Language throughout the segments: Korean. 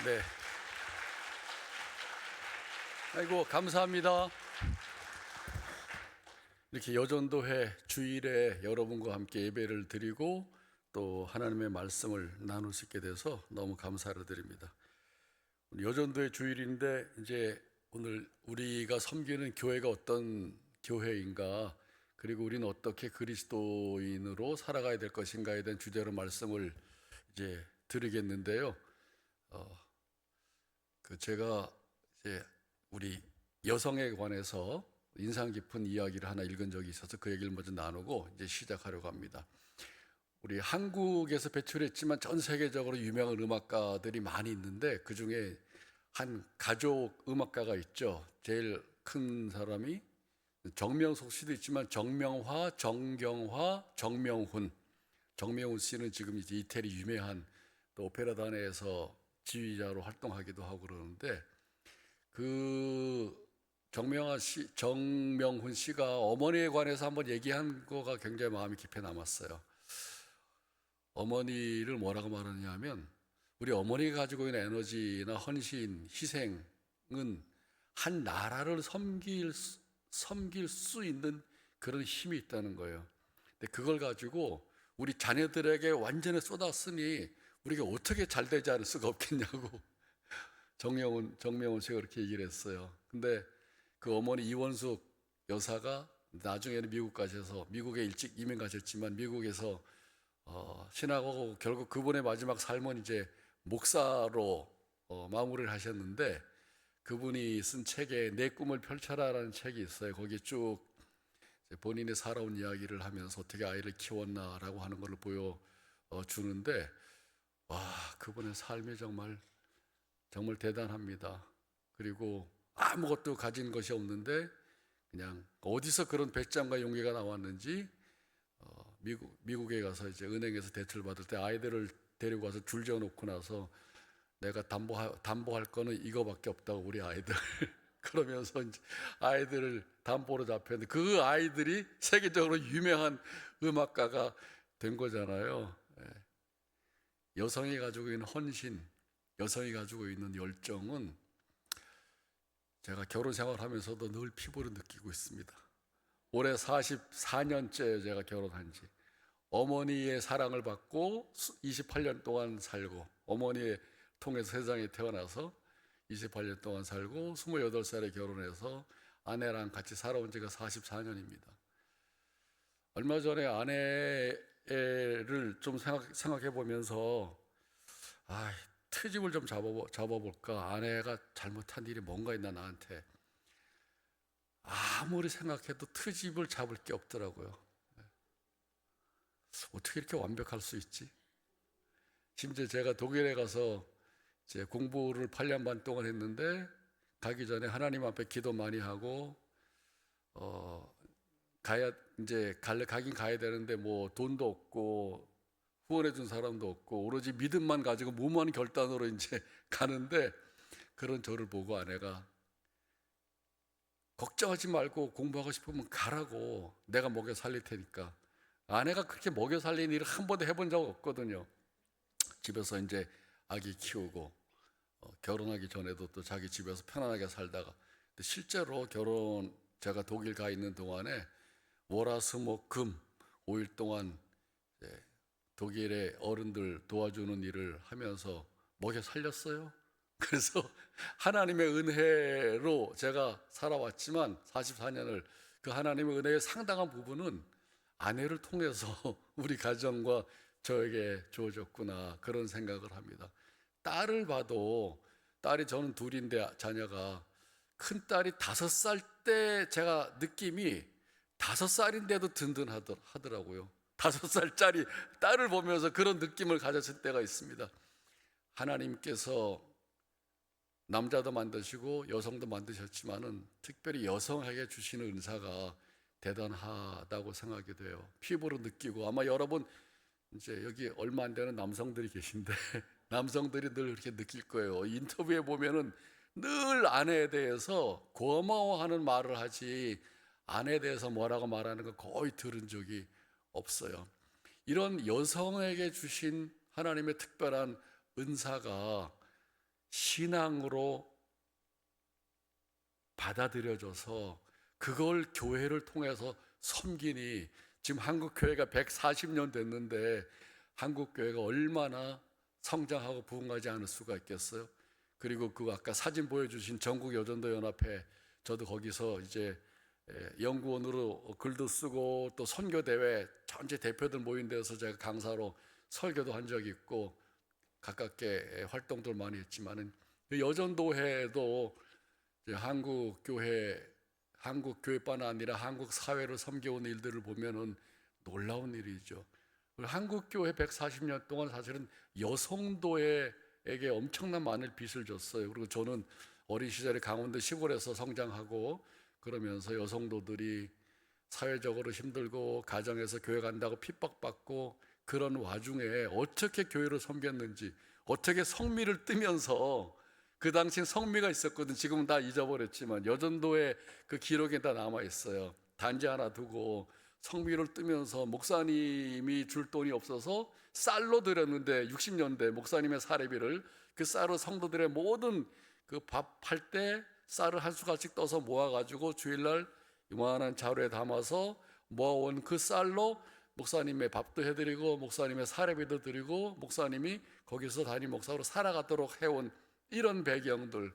네. 아이고, 감사합니다. 이렇게 여전도회 주일에 여러분과 함께 예배를 드리고 또 하나님의 말씀을 나눌 수 있게 돼서 너무 감사를 드립니다. 여전도회 주일인데 이제 오늘 우리가 섬기는 교회가 어떤 교회인가, 그리고 우리는 어떻게 그리스도인으로 살아가야 될 것인가에 대한 주제로 말씀을 이제 드리겠는데요. 제가 이제 우리 여성에 관해서 인상 깊은 이야기를 하나 읽은 적이 있어서 그 얘기를 먼저 나누고 이제 시작하려고 합니다. 우리 한국에서 배출했지만 전 세계적으로 유명한 음악가들이 많이 있는데 그 중에 한 가족 음악가가 있죠. 제일 큰 사람이 정명석 씨도 있지만 정명화, 정경화, 정명훈. 정명훈 씨는 지금 이제 이태리 유명한 또 오페라단에서 지휘자로 활동하기도 하고 그러는데, 그 정명훈 씨가 어머니에 관해서 한번 얘기한 거가 굉장히 마음이 깊이 남았어요. 어머니를 뭐라고 말하냐면, 우리 어머니가 가지고 있는 에너지나 헌신, 희생은 한 나라를 섬길 수 있는 그런 힘이 있다는 거예요. 근데 그걸 가지고 우리 자녀들에게 완전히 쏟았으니 우리가 어떻게 잘 되지 않을 수가 없겠냐고 정명훈 씨가 그렇게 얘기를 했어요. 근데 그 어머니 이원숙 여사가 나중에는 미국 가셔서, 미국에 일찍 이민 가셨지만 미국에서 신학하고 결국 그분의 마지막 삶은 이제 목사로 마무리를 하셨는데, 그분이 쓴 책에 내 꿈을 펼쳐라라는 책이 있어요. 거기에 쭉 본인이 살아온 이야기를 하면서 어떻게 아이를 키웠나라고 하는 걸 보여주는데, 와, 그분의 삶이 정말 대단합니다. 그리고 아무것도 가진 것이 없는데 그냥 어디서 그런 배짱과 용기가 나왔는지 미국에 가서 이제 은행에서 대출 받을 때 아이들을 데리고 와서 줄 지어놓고 나서 내가 담보할 거는 이거밖에 없다고, 우리 아이들. 그러면서 이제 아이들을 담보로 잡혔는데 그 아이들이 세계적으로 유명한 음악가가 된 거잖아요. 여성이 가지고 있는 헌신, 여성이 가지고 있는 열정은 제가 결혼 생활하면서도 늘 피부로 느끼고 있습니다. 올해 44년째 제가 결혼한 지. 어머니의 사랑을 받고 28년 동안 살고, 어머니의 통해서 세상에 태어나서 28년 동안 살고 28살에 결혼해서 아내랑 같이 살아온 지가 44년입니다. 얼마 전에 아내를 좀 생각해 보면서 트집을 좀 잡아볼까, 아내가 잘못한 일이 뭔가 있나 나한테. 아무리 생각해도 트집을 잡을 게 없더라고요. 어떻게 이렇게 완벽할 수 있지? 심지어 제가 독일에 가서 이제 공부를 8년 반 동안 했는데, 가기 전에 하나님 앞에 기도 많이 하고 가긴 가야 되는데 뭐 돈도 없고 후원해 준 사람도 없고 오로지 믿음만 가지고 무모한 결단으로 이제 가는데, 그런 저를 보고 아내가 걱정하지 말고 공부하고 싶으면 가라고, 내가 먹여 살릴 테니까. 아내가 그렇게 먹여 살린 일을 한 번도 해본 적 없거든요. 집에서 이제 아기 키우고 결혼하기 전에도 또 자기 집에서 편안하게 살다가, 근데 실제로 제가 독일 가 있는 동안에 월화수목금 5일 동안 독일의 어른들 도와주는 일을 하면서 먹여 살렸어요. 그래서 하나님의 은혜로 제가 살아왔지만 44년을, 그 하나님의 은혜의 상당한 부분은 아내를 통해서 우리 가정과 저에게 주어졌구나, 그런 생각을 합니다. 딸을 봐도, 딸이 저는 둘인데 자녀가, 큰 딸이 5살 때 제가 느낌이 5살인데도 든든하더라고요. 5살짜리 딸을 보면서 그런 느낌을 가졌을 때가 있습니다. 하나님께서 남자도 만드시고 여성도 만드셨지만은 특별히 여성에게 주시는 은사가 대단하다고 생각이 돼요. 피부로 느끼고, 아마 여러분 이제 여기 얼마 안 되는 남성들이 계신데 남성들이 늘 그렇게 느낄 거예요. 인터뷰에 보면은 늘 아내에 대해서 고마워하는 말을 하지, 아내에 대해서 뭐라고 말하는 거 거의 들은 적이 없어요. 이런 여성에게 주신 하나님의 특별한 은사가 신앙으로 받아들여져서 그걸 교회를 통해서 섬기니, 지금 한국 교회가 140년 됐는데 한국 교회가 얼마나 성장하고 부흥하지 않을 수가 있겠어요? 그리고 그 아까 사진 보여주신 전국 여전도 연합회, 저도 거기서 이제 연구원으로 글도 쓰고 또 선교 대회 전체 대표들 모인 데서 제가 강사로 설교도 한 적이 있고 가깝게 활동들 많이 했지만은, 여전도회도 한국 교회뿐 아니라 한국 사회를 섬겨온 일들을 보면은 놀라운 일이죠. 한국 교회 140년 동안 사실은 여성도회에게 엄청난 많은 빚을 줬어요. 그리고 저는 어린 시절에 강원도 시골에서 성장하고 그러면서 여성도들이 사회적으로 힘들고 가정에서 교회 간다고 핍박받고 그런 와중에 어떻게 교회를 섬겼는지, 어떻게 성미를 뜨면서, 그 당시엔 성미가 있었거든. 지금은 다 잊어버렸지만 여전도에 그 기록에 다 남아 있어요. 단지 하나 두고 성미를 뜨면서 목사님이 줄 돈이 없어서 쌀로 드렸는데, 60년대 목사님의 사례비를 그 쌀을 성도들의 모든 그 밥할 때 쌀을 한 수가씩 떠서 모아가지고 주일날 이만한 자루에 담아서 모아온 그 쌀로 목사님의 밥도 해드리고 목사님의 사례비도 드리고 목사님이 거기서 담임 목사로 살아가도록 해온 이런 배경들,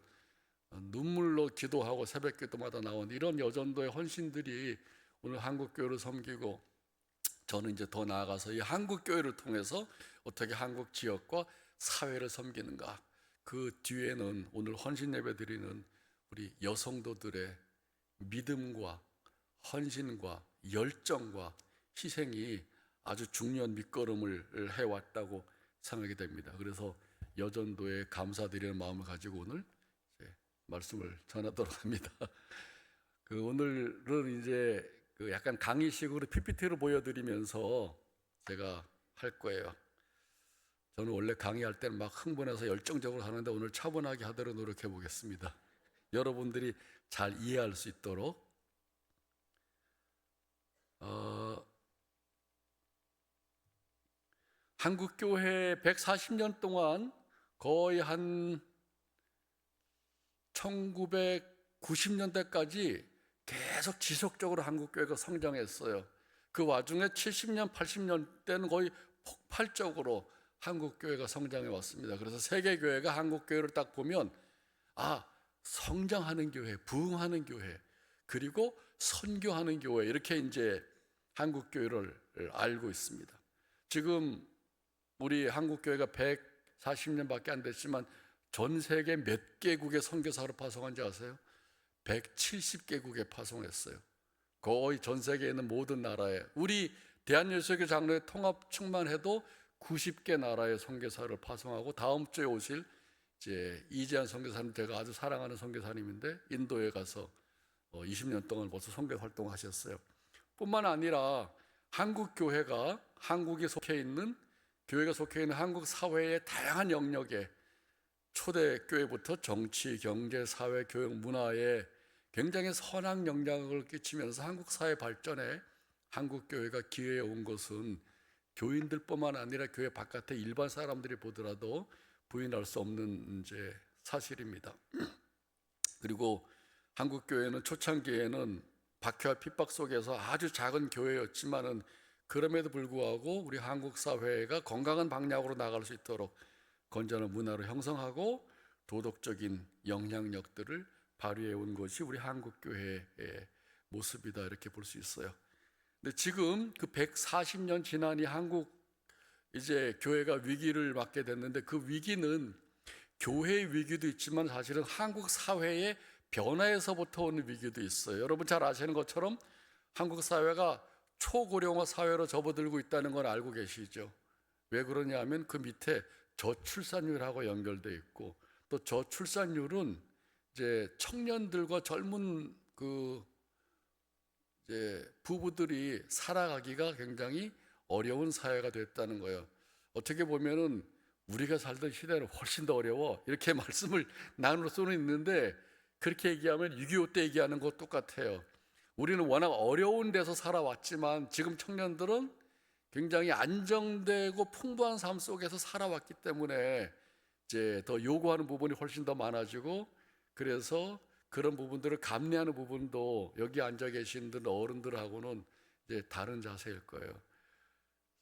눈물로 기도하고 새벽 기도마다 나온 이런 여전도의 헌신들이 오늘 한국교회를 섬기고, 저는 이제 더 나아가서 이 한국교회를 통해서 어떻게 한국 지역과 사회를 섬기는가, 그 뒤에는 오늘 헌신 예배 드리는 우리 여성도들의 믿음과 헌신과 열정과 희생이 아주 중요한 밑거름을 해왔다고 생각이 됩니다. 그래서 여전도에 감사드리는 마음을 가지고 오늘 말씀을 전하도록 합니다. 오늘은 이제 약간 강의식으로 PPT로 보여드리면서 제가 할 거예요. 저는 원래 강의할 때는 막 흥분해서 열정적으로 하는데 오늘 차분하게 하도록 노력해 보겠습니다. 여러분들이 잘 이해할 수 있도록. 한국교회 140년 동안 거의 한 1990년대까지 계속 지속적으로 한국교회가 성장했어요. 그 와중에 70년, 80년 때는 거의 폭발적으로 한국교회가 성장해 왔습니다. 그래서 세계교회가 한국교회를 딱 보면, 성장하는 교회, 부흥하는 교회, 그리고 선교하는 교회, 이렇게 이제 한국교회를 알고 있습니다. 지금 우리 한국교회가 140년밖에 안 됐지만 전 세계 몇 개국의 선교사를 파송한지 아세요? 170개국에 파송했어요. 거의 전 세계에 있는 모든 나라에, 우리 대한예수교 장로회 통합측만 해도 90개 나라의 선교사를 파송하고, 다음 주에 오실 이제 이재한 선교사님, 제가 아주 사랑하는 선교사님인데 인도에 가서 20년 동안 벌써 선교 활동하셨어요. 뿐만 아니라 한국 교회가, 한국에 속해 있는 교회가 속해 있는 한국 사회의 다양한 영역에, 초대교회부터 정치, 경제, 사회, 교육, 문화에 굉장히 선한 영향을 끼치면서 한국 사회 발전에 한국 교회가 기회에 온 것은 교인들뿐만 아니라 교회 바깥의 일반 사람들이 보더라도 부인할 수 없는 이제 사실입니다. 그리고 한국 교회는 초창기에는 박해와 핍박 속에서 아주 작은 교회였지만은, 그럼에도 불구하고 우리 한국 사회가 건강한 방향으로 나갈 수 있도록 건전한 문화를 형성하고 도덕적인 영향력들을 발휘해 온 것이 우리 한국 교회의 모습이다, 이렇게 볼 수 있어요. 근데 지금 그 140년 지난 이 한국 이제 교회가 위기를 맞게 됐는데, 그 위기는 교회의 위기도 있지만 사실은 한국 사회의 변화에서부터 오는 위기도 있어요. 여러분 잘 아시는 것처럼 한국 사회가 초고령화 사회로 접어들고 있다는 걸 알고 계시죠? 왜 그러냐면 그 밑에 저출산율하고 연결돼 있고, 또 저출산율은 이제 청년들과 젊은 이제 부부들이 살아가기가 굉장히 어려운 사회가 됐다는 거예요. 어떻게 보면은 우리가 살던 시대는 훨씬 더 어려워, 이렇게 말씀을 나눌 수는 있는데, 그렇게 얘기하면 6.25 때 얘기하는 것 똑같아요. 우리는 워낙 어려운 데서 살아왔지만 지금 청년들은 굉장히 안정되고 풍부한 삶 속에서 살아왔기 때문에 이제 더 요구하는 부분이 훨씬 더 많아지고, 그래서 그런 부분들을 감내하는 부분도 여기 앉아 계신 어른들하고는 이제 다른 자세일 거예요.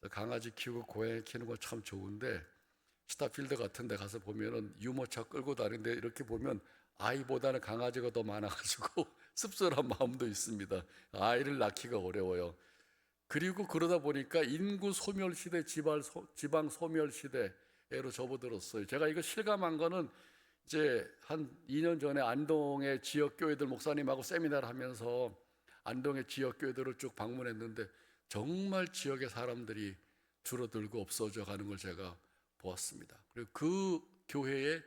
강아지 키우고 고양이 키우는 건 참 좋은데, 스타필드 같은 데 가서 보면은 유모차 끌고 다니는데 이렇게 보면 아이보다는 강아지가 더 많아가지고 씁쓸한 마음도 있습니다. 아이를 낳기가 어려워요. 그리고 그러다 보니까 인구 소멸 시대, 지방 소멸 시대로 접어들었어요. 제가 이거 실감한 거는 이제 한 2년 전에 안동의 지역교회들 목사님하고 세미나를 하면서 안동의 지역교회들을 쭉 방문했는데 정말 지역의 사람들이 줄어들고 없어져 가는 걸 제가 보았습니다. 그리고 그 교회에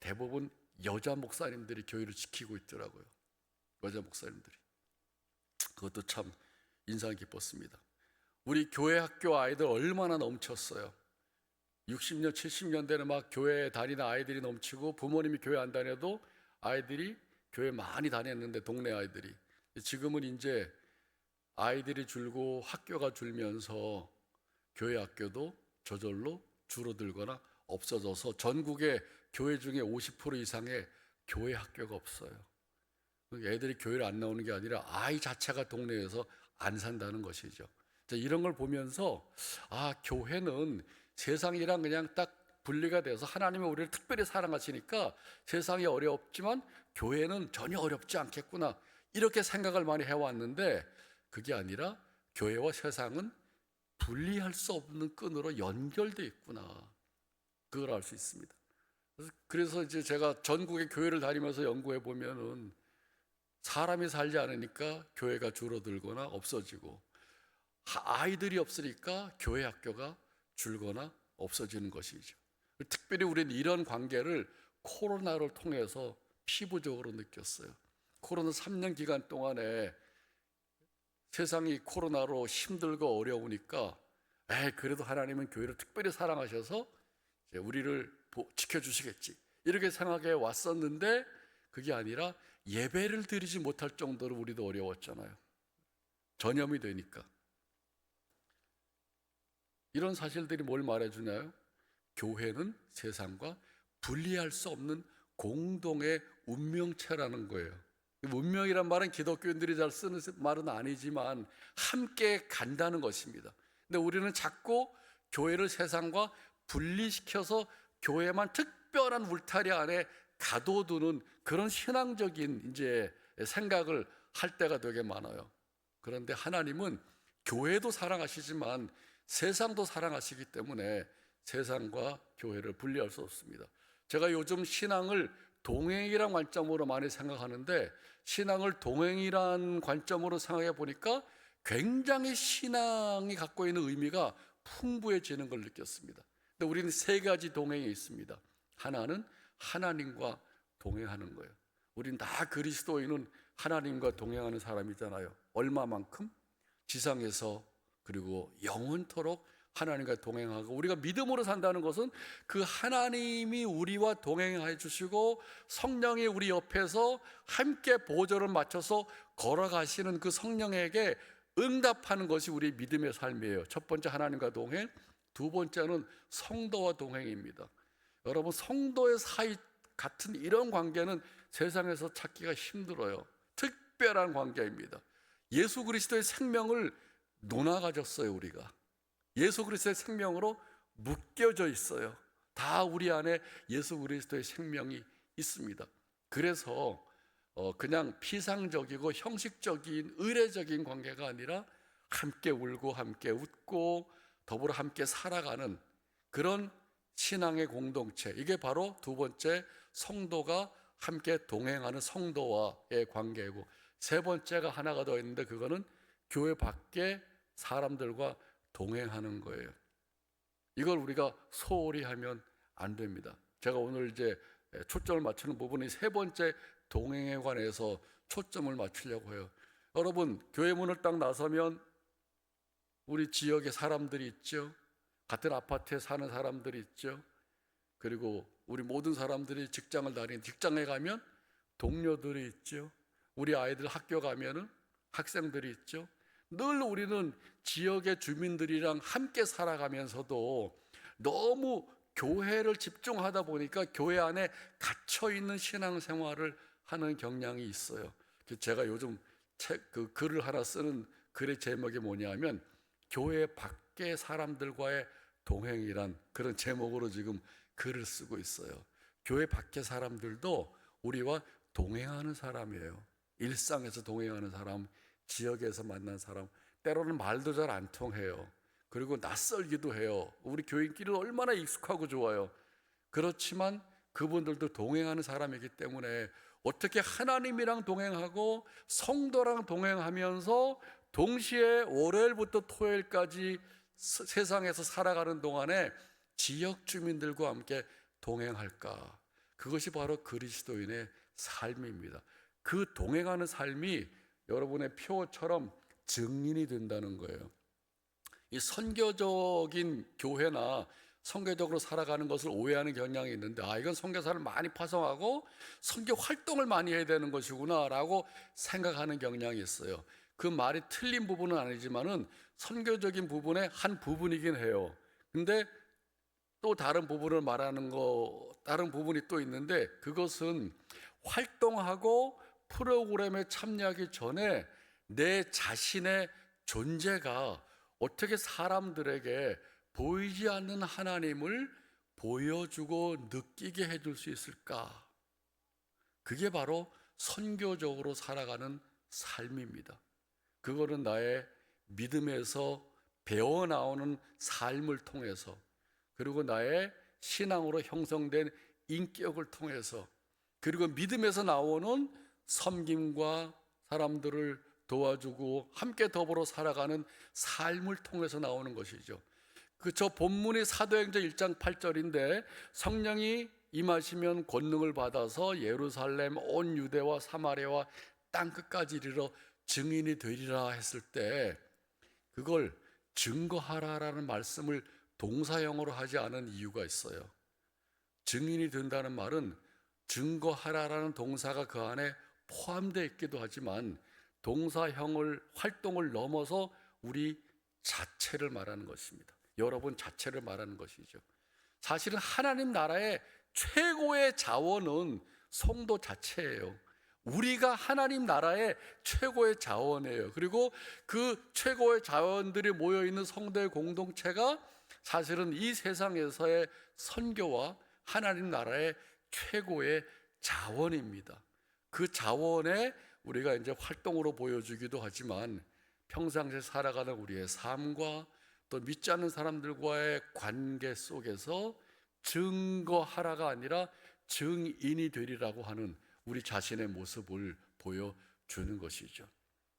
대부분 여자 목사님들이 교회를 지키고 있더라고요. 여자 목사님들이. 그것도 참 인상 깊었습니다. 우리 교회 학교 아이들 얼마나 넘쳤어요. 60년, 70년대는 막 교회에 다니는 아이들이 넘치고 부모님이 교회 안 다녀도 아이들이 교회 많이 다녔는데, 동네 아이들이. 지금은 이제 아이들이 줄고 학교가 줄면서 교회 학교도 저절로 줄어들거나 없어져서 전국의 교회 중에 50% 이상의 교회 학교가 없어요. 애들이 교회를 안 나오는 게 아니라 아이 자체가 동네에서 안 산다는 것이죠. 이런 걸 보면서 교회는 세상이랑 그냥 딱 분리가 돼서 하나님이 우리를 특별히 사랑하시니까 세상이 어렵지만 교회는 전혀 어렵지 않겠구나, 이렇게 생각을 많이 해왔는데, 그게 아니라 교회와 세상은 분리할 수 없는 끈으로 연결되어 있구나, 그걸 알 수 있습니다. 그래서 이제 제가 전국의 교회를 다니면서 연구해 보면은 사람이 살지 않으니까 교회가 줄어들거나 없어지고, 아이들이 없으니까 교회 학교가 줄거나 없어지는 것이죠. 특별히 우리는 이런 관계를 코로나를 통해서 피부적으로 느꼈어요. 코로나 3년 기간 동안에 세상이 코로나로 힘들고 어려우니까 그래도 하나님은 교회를 특별히 사랑하셔서 우리를 지켜주시겠지, 이렇게 생각해 왔었는데, 그게 아니라 예배를 드리지 못할 정도로 우리도 어려웠잖아요. 전염이 되니까. 이런 사실들이 뭘 말해주나요? 교회는 세상과 분리할 수 없는 공동의 운명체라는 거예요. 운명이란 말은 기독교인들이 잘 쓰는 말은 아니지만 함께 간다는 것입니다. 근데 우리는 자꾸 교회를 세상과 분리시켜서 교회만 특별한 울타리 안에 가둬두는 그런 신앙적인 이제 생각을 할 때가 되게 많아요. 그런데 하나님은 교회도 사랑하시지만 세상도 사랑하시기 때문에 세상과 교회를 분리할 수 없습니다. 제가 요즘 신앙을 동행이란 관점으로 많이 생각하는데, 신앙을 동행이란 관점으로 생각해 보니까 굉장히 신앙이 갖고 있는 의미가 풍부해지는 걸 느꼈습니다. 근데 우리는 세 가지 동행이 있습니다. 하나는 하나님과 동행하는 거예요. 우린 다 그리스도인은 하나님과 동행하는 사람이잖아요. 얼마만큼? 지상에서 그리고 영원토록 하나님과 동행하고, 우리가 믿음으로 산다는 것은 그 하나님이 우리와 동행해 주시고 성령이 우리 옆에서 함께 보조를 맞춰서 걸어가시는 그 성령에게 응답하는 것이 우리 믿음의 삶이에요. 첫 번째 하나님과 동행, 두 번째는 성도와 동행입니다. 여러분, 성도의 사이 같은 이런 관계는 세상에서 찾기가 힘들어요. 특별한 관계입니다. 예수 그리스도의 생명을 놓아가졌어요. 우리가 예수 그리스도의 생명으로 묶여져 있어요. 다 우리 안에 예수 그리스도의 생명이 있습니다. 그래서 그냥 피상적이고 형식적인 의례적인 관계가 아니라 함께 울고 함께 웃고 더불어 함께 살아가는 그런 신앙의 공동체, 이게 바로 두 번째 성도가 함께 동행하는 성도와의 관계이고, 세 번째가 하나가 더 있는데 그거는 교회 밖에 사람들과 동행하는 거예요. 이걸 우리가 소홀히 하면 안 됩니다. 제가 오늘 이제 초점을 맞추는 부분이 세 번째 동행에 관해서 초점을 맞추려고 해요. 여러분, 교회 문을 딱 나서면 우리 지역에 사람들이 있죠. 같은 아파트에 사는 사람들이 있죠. 그리고 우리 모든 사람들이 직장을 다니는, 직장에 가면 동료들이 있죠. 우리 아이들 학교 가면은 학생들이 있죠. 늘 우리는 지역의 주민들이랑 함께 살아가면서도 너무 교회를 집중하다 보니까 교회 안에 갇혀 있는 신앙생활을 하는 경향이 있어요. 제가 요즘 글을 하나 쓰는 글의 제목이 뭐냐면 교회 밖의 사람들과의 동행이란 그런 제목으로 지금 글을 쓰고 있어요. 교회 밖의 사람들도 우리와 동행하는 사람이에요. 일상에서 동행하는 사람, 지역에서 만난 사람, 때로는 말도 잘 안 통해요. 그리고 낯설기도 해요. 우리 교인끼리는 얼마나 익숙하고 좋아요. 그렇지만 그분들도 동행하는 사람이기 때문에 어떻게 하나님이랑 동행하고 성도랑 동행하면서 동시에 월요일부터 토요일까지 세상에서 살아가는 동안에 지역 주민들과 함께 동행할까? 그것이 바로 그리스도인의 삶입니다. 그 동행하는 삶이 여러분의 표처럼 증인이 된다는 거예요. 이 선교적인 교회나 선교적으로 살아가는 것을 오해하는 경향이 있는데, 이건 선교사를 많이 파송하고 선교 활동을 많이 해야 되는 것이구나 라고 생각하는 경향이 있어요. 그 말이 틀린 부분은 아니지만은 선교적인 부분의 한 부분이긴 해요. 근데 또 다른 부분을 말하는 다른 부분이 또 있는데, 그것은 활동하고 프로그램에 참여하기 전에 내 자신의 존재가 어떻게 사람들에게 보이지 않는 하나님을 보여주고 느끼게 해줄 수 있을까? 그게 바로 선교적으로 살아가는 삶입니다. 그거는 나의 믿음에서 배워나오는 삶을 통해서, 그리고 나의 신앙으로 형성된 인격을 통해서, 그리고 믿음에서 나오는 섬김과 사람들을 도와주고 함께 더불어 살아가는 삶을 통해서 나오는 것이죠. 저 본문이 사도행전 1장 8절인데, 성령이 임하시면 권능을 받아서 예루살렘 온 유대와 사마리아와 땅끝까지 이르러 증인이 되리라 했을 때, 그걸 증거하라라는 말씀을 동사형으로 하지 않은 이유가 있어요. 증인이 된다는 말은 증거하라라는 동사가 그 안에 포함되어 있기도 하지만 동사형을 활동을 넘어서 우리 자체를 말하는 것입니다. 여러분 자체를 말하는 것이죠. 사실은 하나님 나라의 최고의 자원은 성도 자체예요. 우리가 하나님 나라의 최고의 자원이에요. 그리고 그 최고의 자원들이 모여있는 성도의 공동체가 사실은 이 세상에서의 선교와 하나님 나라의 최고의 자원입니다. 그 자원에 우리가 이제 활동으로 보여주기도 하지만 평상시에 살아가는 우리의 삶과 또 믿지 않는 사람들과의 관계 속에서 증거하라가 아니라 증인이 되리라고 하는 우리 자신의 모습을 보여주는 것이죠.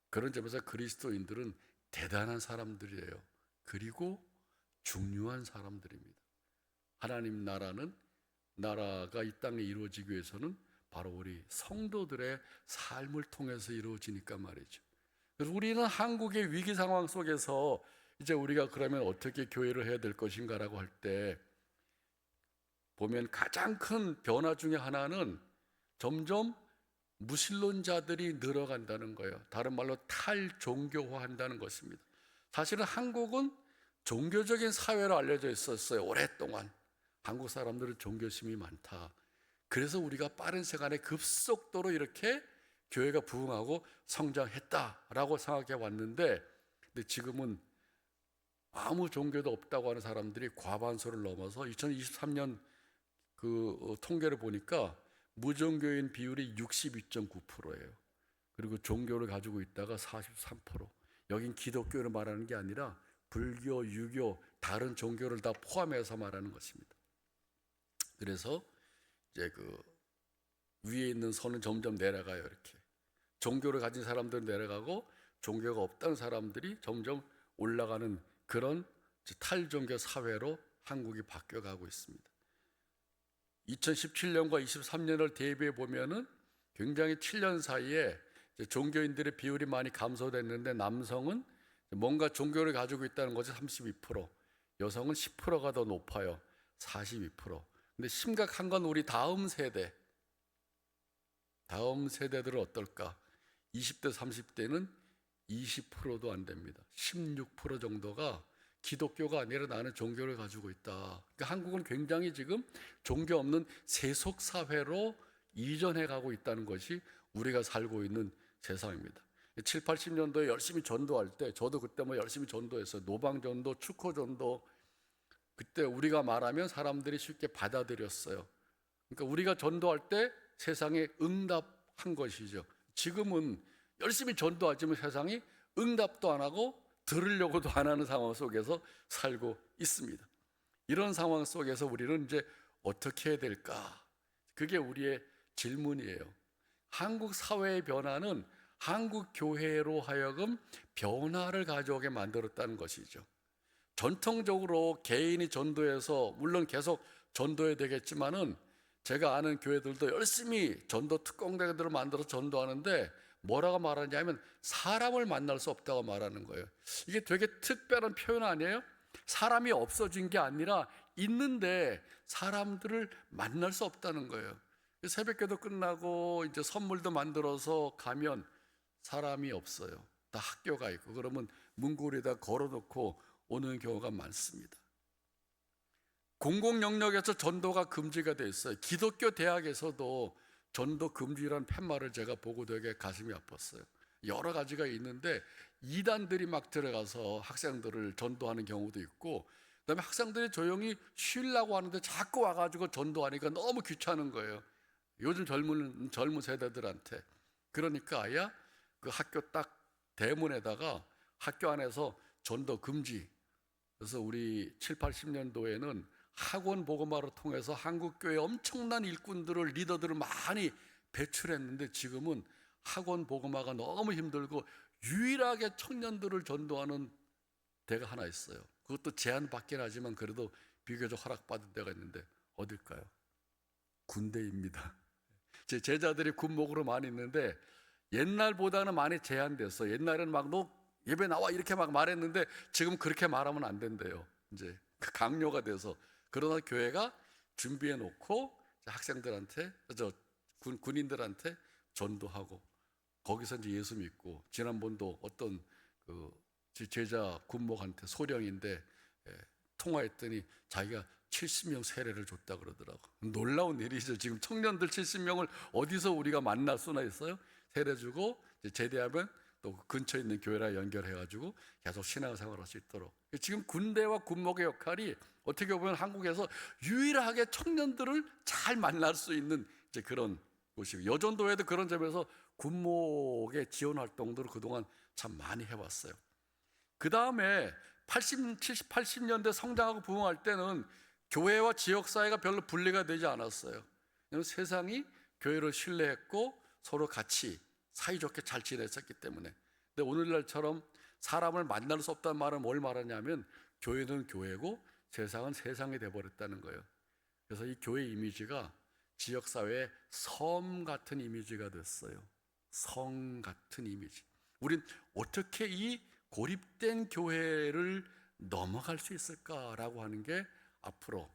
그런 점에서 그리스도인들은 대단한 사람들이에요. 그리고 중요한 사람들입니다. 하나님 나라가 이 땅에 이루어지기 위해서는 바로 우리 성도들의 삶을 통해서 이루어지니까 말이죠. 그래서 우리는 한국의 위기 상황 속에서 이제 우리가 그러면 어떻게 교회를 해야 될 것인가라고 할 때 보면 가장 큰 변화 중에 하나는 점점 무신론자들이 늘어간다는 거예요. 다른 말로 탈종교화한다는 것입니다. 사실은 한국은 종교적인 사회로 알려져 있었어요. 오랫동안 한국 사람들은 종교심이 많다. 그래서 우리가 빠른 시간에 급속도로 이렇게 교회가 부흥하고 성장했다라고 생각해 왔는데, 근데 지금은 아무 종교도 없다고 하는 사람들이 과반수를 넘어서 2023년 그 통계를 보니까 무종교인 비율이 62.9%예요. 그리고 종교를 가지고 있다가 43%. 여긴 기독교를 말하는 게 아니라 불교, 유교, 다른 종교를 다 포함해서 말하는 것입니다. 그래서 이제 그 위에 있는 선은 점점 내려가요. 이렇게 종교를 가진 사람들은 내려가고 종교가 없다는 사람들이 점점 올라가는 그런 탈종교 사회로 한국이 바뀌어가고 있습니다. 2017년과 23년을 대비해 보면은 굉장히 7년 사이에 종교인들의 비율이 많이 감소됐는데, 남성은 뭔가 종교를 가지고 있다는 것이 32%, 여성은 10%가 더 높아요. 42%. 근데 심각한 건 우리 다음 세대들은 어떨까? 20대, 30대는 20%도 안 됩니다. 16% 정도가 기독교가 아니라 나는 종교를 가지고 있다. 그러니까 한국은 굉장히 지금 종교 없는 세속 사회로 이전해 가고 있다는 것이 우리가 살고 있는 세상입니다. 7, 80년도에 열심히 전도할 때 저도 그때 뭐 열심히 전도했어요. 노방전도, 축호전도. 그때 우리가 말하면 사람들이 쉽게 받아들였어요. 그러니까 우리가 전도할 때 세상에 응답한 것이죠. 지금은 열심히 전도하지만 세상이 응답도 안 하고 들으려고도 안 하는 상황 속에서 살고 있습니다. 이런 상황 속에서 우리는 이제 어떻게 해야 될까? 그게 우리의 질문이에요. 한국 사회의 변화는 한국 교회로 하여금 변화를 가져오게 만들었다는 것이죠. 전통적으로 개인이 전도해서 물론 계속 전도해야 되겠지만은 제가 아는 교회들도 열심히 전도 특공대들을 만들어서 전도하는데 뭐라고 말하냐면 사람을 만날 수 없다고 말하는 거예요. 이게 되게 특별한 표현 아니에요? 사람이 없어진 게 아니라 있는데 사람들을 만날 수 없다는 거예요. 새벽기도 끝나고 이제 선물도 만들어서 가면 사람이 없어요. 다 학교가 있고 그러면 문고리에다 걸어놓고 오는 경우가 많습니다. 공공 영역에서 전도가 금지가 돼 있어요. 기독교 대학에서도 전도 금지라는 팻말을 제가 보고 되게 가슴이 아팠어요. 여러 가지가 있는데 이단들이 막 들어가서 학생들을 전도하는 경우도 있고, 그다음에 학생들이 조용히 쉬려고 하는데 자꾸 와가지고 전도하니까 너무 귀찮은 거예요. 요즘 젊은 세대들한테. 그러니까 아예 그 학교 딱 대문에다가 학교 안에서 전도 금지. 그래서 우리 7, 80년도에는 학원 복음화를 통해서 한국교회 엄청난 일꾼들을 리더들을 많이 배출했는데 지금은 학원 복음화가 너무 힘들고 유일하게 청년들을 전도하는 데가 하나 있어요. 그것도 제한받긴 하지만 그래도 비교적 허락받은 데가 있는데 어딜까요? 군대입니다. 제 제자들이 군목으로 많이 있는데 옛날보다는 많이 제한됐어. 옛날에는 막 너 예배 나와 이렇게 막 말했는데 지금 그렇게 말하면 안 된대요. 이제 강요가 돼서. 그러나 교회가 준비해 놓고 학생들한테 군인들한테 전도하고 거기서 이제 예수 믿고, 지난번도 어떤 그 제자 군목한테 소령인데 통화했더니 자기가 70명 세례를 줬다 그러더라고. 놀라운 일이죠. 지금 청년들 70명을 어디서 우리가 만날 수나 있어요? 세례 주고 제대하면 또 근처에 있는 교회랑 연결해가지고 계속 신앙생활할 수 있도록. 지금 군대와 군목의 역할이 어떻게 보면 한국에서 유일하게 청년들을 잘 만날 수 있는 이제 그런 곳이고, 여전도에도 그런 점에서 군목의 지원 활동들을 그동안 참 많이 해왔어요. 그 다음에 70, 80년대 성장하고 부흥할 때는 교회와 지역사회가 별로 분리가 되지 않았어요. 세상이 교회를 신뢰했고 서로 같이 사이좋게 잘 지냈었기 때문에. 근데 오늘날처럼 사람을 만날 수 없다는 말은 뭘 말하냐면 교회는 교회고 세상은 세상이 돼버렸다는 거예요. 그래서 이 교회 이미지가 지역사회의 섬 같은 이미지가 됐어요. 성 같은 이미지. 우린 어떻게 이 고립된 교회를 넘어갈 수 있을까라고 하는 게 앞으로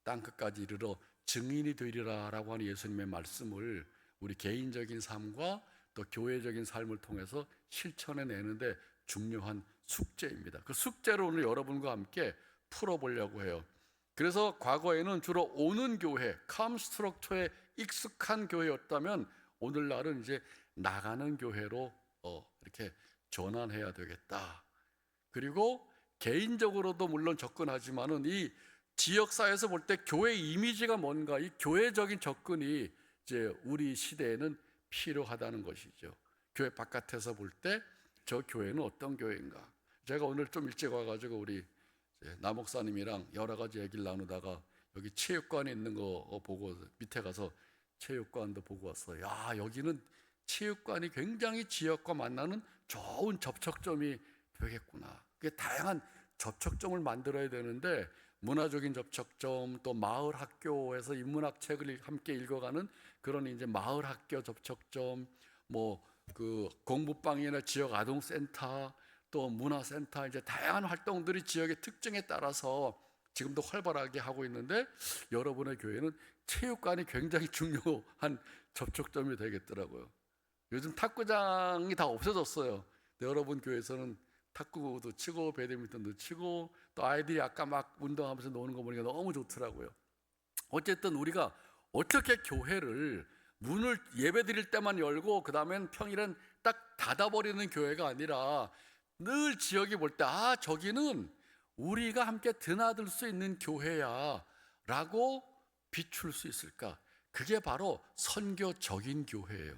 땅끝까지 이르러 증인이 되리라 라고 하는 예수님의 말씀을 우리 개인적인 삶과 또 교회적인 삶을 통해서 실천해내는데 중요한 숙제입니다. 그 숙제를 오늘 여러분과 함께 풀어보려고 해요. 그래서 과거에는 주로 오는 교회, 컴 스트럭처에 익숙한 교회였다면 오늘날은 이제 나가는 교회로 이렇게 전환해야 되겠다. 그리고 개인적으로도 물론 접근하지만은 이 지역사회에서 볼 때 교회 이미지가 뭔가, 이 교회적인 접근이 이제 우리 시대에는 필요하다는 것이죠. 교회 바깥에서 볼 때 저 교회는 어떤 교회인가. 제가 오늘 좀 일찍 와가지고 우리 나 목사님이랑 여러 가지 얘기를 나누다가 여기 체육관에 있는 거 보고 밑에 가서 체육관도 보고 왔어요. 야, 여기는 체육관이 굉장히 지역과 만나는 좋은 접촉점이 되겠구나. 그게 다양한 접촉점을 만들어야 되는데 문화적인 접촉점, 또 마을 학교에서 인문학 책을 함께 읽어가는 그런 이제 마을 학교 접촉점, 뭐 그 공부방이나 지역 아동센터, 또 문화센터, 이제 다양한 활동들이 지역의 특징에 따라서 지금도 활발하게 하고 있는데 여러분의 교회는 체육관이 굉장히 중요한 접촉점이 되겠더라고요. 요즘 탁구장이 다 없어졌어요. 근데 여러분 교회에서는 탁구도 치고 배드민턴도 치고 또 아이들이 아까 막 운동하면서 노는 거 보니까 너무 좋더라고요. 어쨌든 우리가 어떻게 교회를 문을 예배 드릴 때만 열고 그 다음엔 평일엔 딱 닫아버리는 교회가 아니라 늘 지역이 볼 때 저기는 우리가 함께 드나들 수 있는 교회야 라고 비출 수 있을까? 그게 바로 선교적인 교회예요.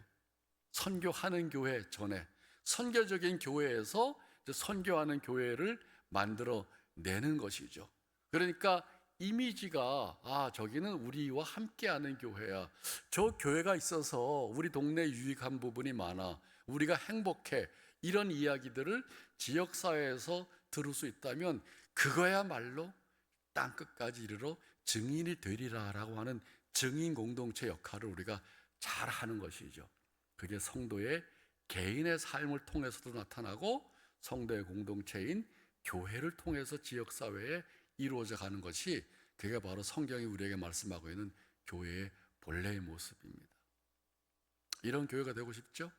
선교하는 교회 전에 선교적인 교회에서 선교하는 교회를 만들어 내는 것이죠. 그러니까 이미지가 저기는 우리와 함께하는 교회야. 저 교회가 있어서 우리 동네에 유익한 부분이 많아. 우리가 행복해. 이런 이야기들을 지역사회에서 들을 수 있다면 그거야말로 땅끝까지 이르러 증인이 되리라라고 하는 증인 공동체 역할을 우리가 잘 하는 것이죠. 그게 성도의 개인의 삶을 통해서도 나타나고 성도의 공동체인 교회를 통해서 지역사회에 이루어져 가는 것이 그게 바로 성경이 우리에게 말씀하고 있는 교회의 본래의 모습입니다. 이런 교회가 되고 싶죠?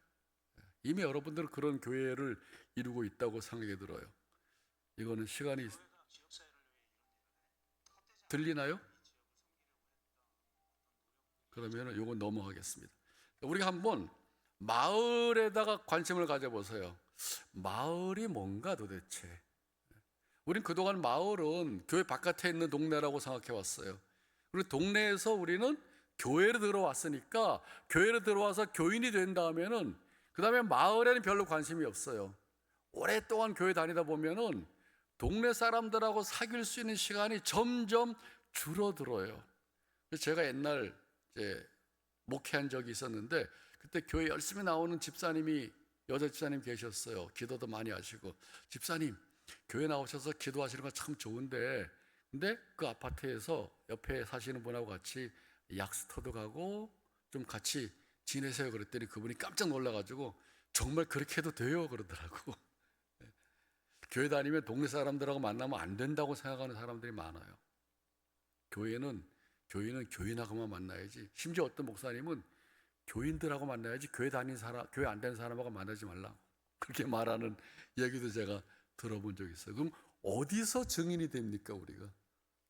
이미 여러분들은 그런 교회를 이루고 있다고 생각이 들어요. 이거는 시간이 들리나요? 그러면 이건 넘어가겠습니다. 우리가 한번 마을에다가 관심을 가져보세요. 마을이 뭔가 도대체? 우린 그동안 마을은 교회 바깥에 있는 동네라고 생각해 왔어요. 그리고 동네에서 우리는 교회로 들어왔으니까 교회로 들어와서 교인이 된 다음에는 그 다음에 마을에는 별로 관심이 없어요. 오랫동안 교회 다니다 보면은 동네 사람들하고 사귈 수 있는 시간이 점점 줄어들어요. 제가 옛날 이제 목회한 적이 있었는데 그때 교회 열심히 나오는 집사님이 여자 집사님 계셨어요. 기도도 많이 하시고 집사님 교회 나오셔서 기도하시는 거 참 좋은데 근데 그 아파트에서 옆에 사시는 분하고 같이 약수터도 가고 좀 같이 지내세요 그랬더니 그분이 깜짝 놀라가지고 정말 그렇게 해도 돼요 그러더라고. 교회 다니면 동네 사람들하고 만나면 안 된다고 생각하는 사람들이 많아요. 교회는 교인하고만 만나야지. 심지어 어떤 목사님은 교인들하고 만나야지 교회 다니는 사람, 교회 안 다니는 사람하고 만나지 말라 그렇게 말하는 얘기도 제가 들어본 적이 있어요. 그럼 어디서 증인이 됩니까 우리가?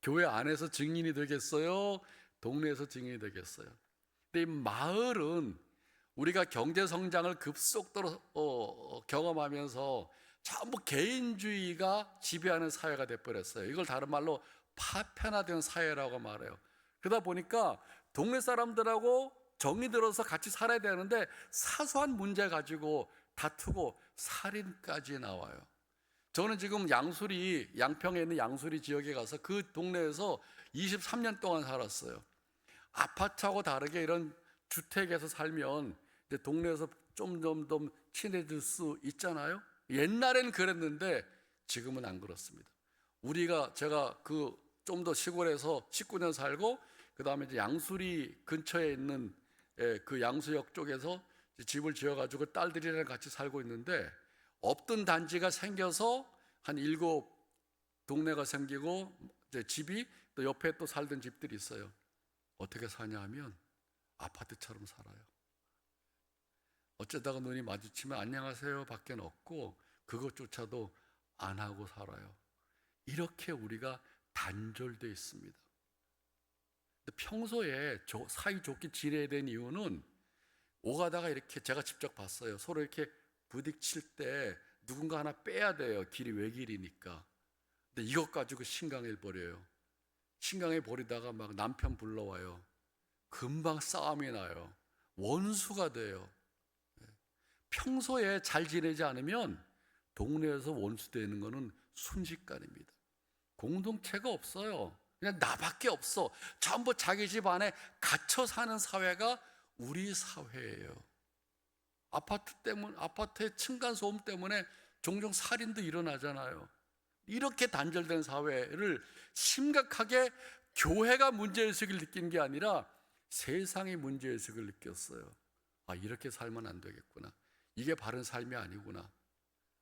교회 안에서 증인이 되겠어요? 동네에서 증인이 되겠어요? 근데 이 마을은 우리가 경제 성장을 급속도로 경험하면서 전부 개인주의가 지배하는 사회가 돼버렸어요. 이걸 다른 말로 파편화된 사회라고 말해요. 그러다 보니까 동네 사람들하고 정이 들어서 같이 살아야 되는데 사소한 문제 가지고 다투고 살인까지 나와요. 저는 지금 양평에 있는 양수리 지역에 가서 그 동네에서 23년 동안 살았어요. 아파트하고 다르게 이런 주택에서 살면 이제 동네에서 좀 친해질 수 있잖아요. 옛날에는 그랬는데 지금은 안 그렇습니다. 제가 좀 더 시골에서 19년 살고 그 다음에 이제 양수리 근처에 있는 그 양수역 쪽에서 집을 지어가지고 딸들이랑 같이 살고 있는데 없던 단지가 생겨서 한 7동네가 생기고 이제 집이 또 옆에 또 살던 집들이 있어요. 어떻게 사냐 하면 아파트처럼 살아요. 어쩌다가 눈이 마주치면 안녕하세요 밖에 없고 그것조차도 안 하고 살아요. 이렇게 우리가 단절되어 있습니다. 평소에 사이 좋게 지내야 되는 이유는 오가다가 이렇게 제가 직접 봤어요. 서로 이렇게 부딪힐 때 누군가 하나 빼야 돼요. 길이 외길이니까. 근데 이것 가지고 신강해 버려요. 신강해 버리다가 막 남편 불러와요. 금방 싸움이 나요. 원수가 돼요. 평소에 잘 지내지 않으면 동네에서 원수 되는 것은 순식간입니다. 공동체가 없어요. 그냥 나밖에 없어. 전부 자기 집 안에 갇혀 사는 사회가 우리 사회예요. 아파트의 층간소음 때문에 종종 살인도 일어나잖아요. 이렇게 단절된 사회를 심각하게 교회가 문제의식을 느낀 게 아니라 세상이 문제의식을 느꼈어요. 이렇게 살면 안 되겠구나. 이게 바른 삶이 아니구나.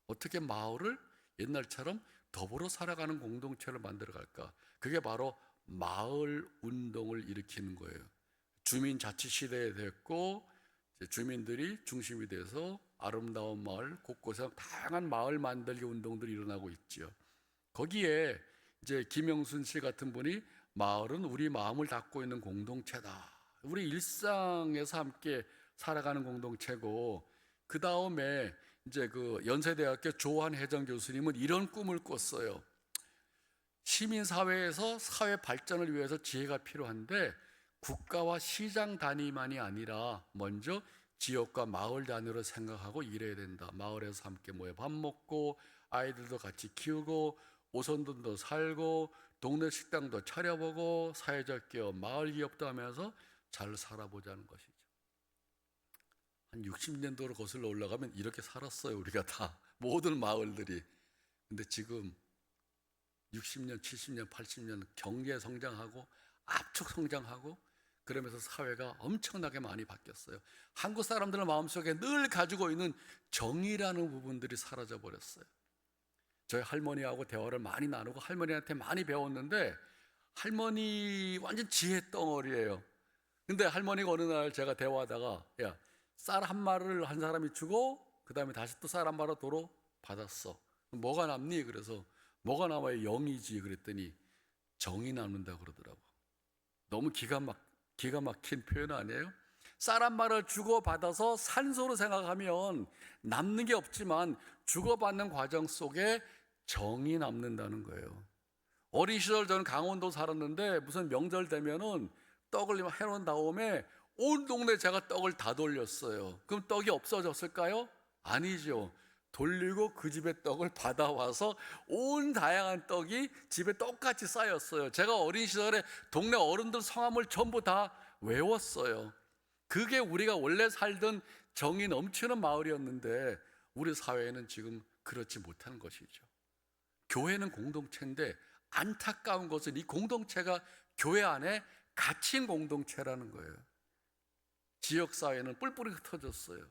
어떻게 마을을 옛날처럼 더불어 살아가는 공동체를 만들어 갈까? 그게 바로 마을 운동을 일으키는 거예요. 주민자치 시대에 됐고 주민들이 중심이 돼서 아름다운 마을 곳곳에 다양한 마을 만들기 운동들이 일어나고 있죠. 거기에 이제 김영순 씨 같은 분이 마을은 우리 마음을 닫고 있는 공동체다. 우리 일상에서 함께 살아가는 공동체고, 그 다음에 이제 그 연세대학교 조한혜정 교수님은 이런 꿈을 꿨어요. 시민사회에서 사회 발전을 위해서 지혜가 필요한데 국가와 시장 단위만이 아니라 먼저 지역과 마을 단위로 생각하고 일해야 된다. 마을에서 함께 모여 밥 먹고 아이들도 같이 키우고 오손돈도 살고 동네 식당도 차려보고 사회적 기업, 마을 기업도 하면서 잘 살아보자는 것이죠. 한 60년도로 거슬러 올라가면 이렇게 살았어요. 우리가 다 모든 마을들이. 근데 지금 60년, 70년, 80년 경제 성장하고 압축 성장하고 그러면서 사회가 엄청나게 많이 바뀌었어요. 한국 사람들의 마음속에 늘 가지고 있는 정의라는 부분들이 사라져 버렸어요. 저희 할머니하고 대화를 많이 나누고 할머니한테 많이 배웠는데 할머니 완전 지혜 덩어리예요. 근데 할머니가 어느 날 제가 대화하다가 야, 쌀 한 마리를 한 사람이 주고 그 다음에 다시 또 쌀 한 마리 도로 받았어. 뭐가 남니? 그래서 뭐가 남아요? 영이지. 그랬더니 정이 남는다 그러더라고. 너무 기가 막힌 표현 아니에요? 쌀 한 마리를 주고받아서 산소로 생각하면 남는 게 없지만 주고받는 과정 속에 정이 남는다는 거예요. 어린 시절 저는 강원도 살았는데 무슨 명절 되면은 떡을 해놓은 다음에 온 동네 제가 떡을 다 돌렸어요. 그럼 떡이 없어졌을까요? 아니죠. 돌리고 그 집의 떡을 받아와서 온 다양한 떡이 집에 똑같이 쌓였어요. 제가 어린 시절에 동네 어른들 성함을 전부 다 외웠어요. 그게 우리가 원래 살던 정이 넘치는 마을이었는데 우리 사회에는 지금 그렇지 못한 것이죠. 교회는 공동체인데 안타까운 것은 이 공동체가 교회 안에 갇힌 공동체라는 거예요. 지역사회는 뿔뿔이 흩어졌어요.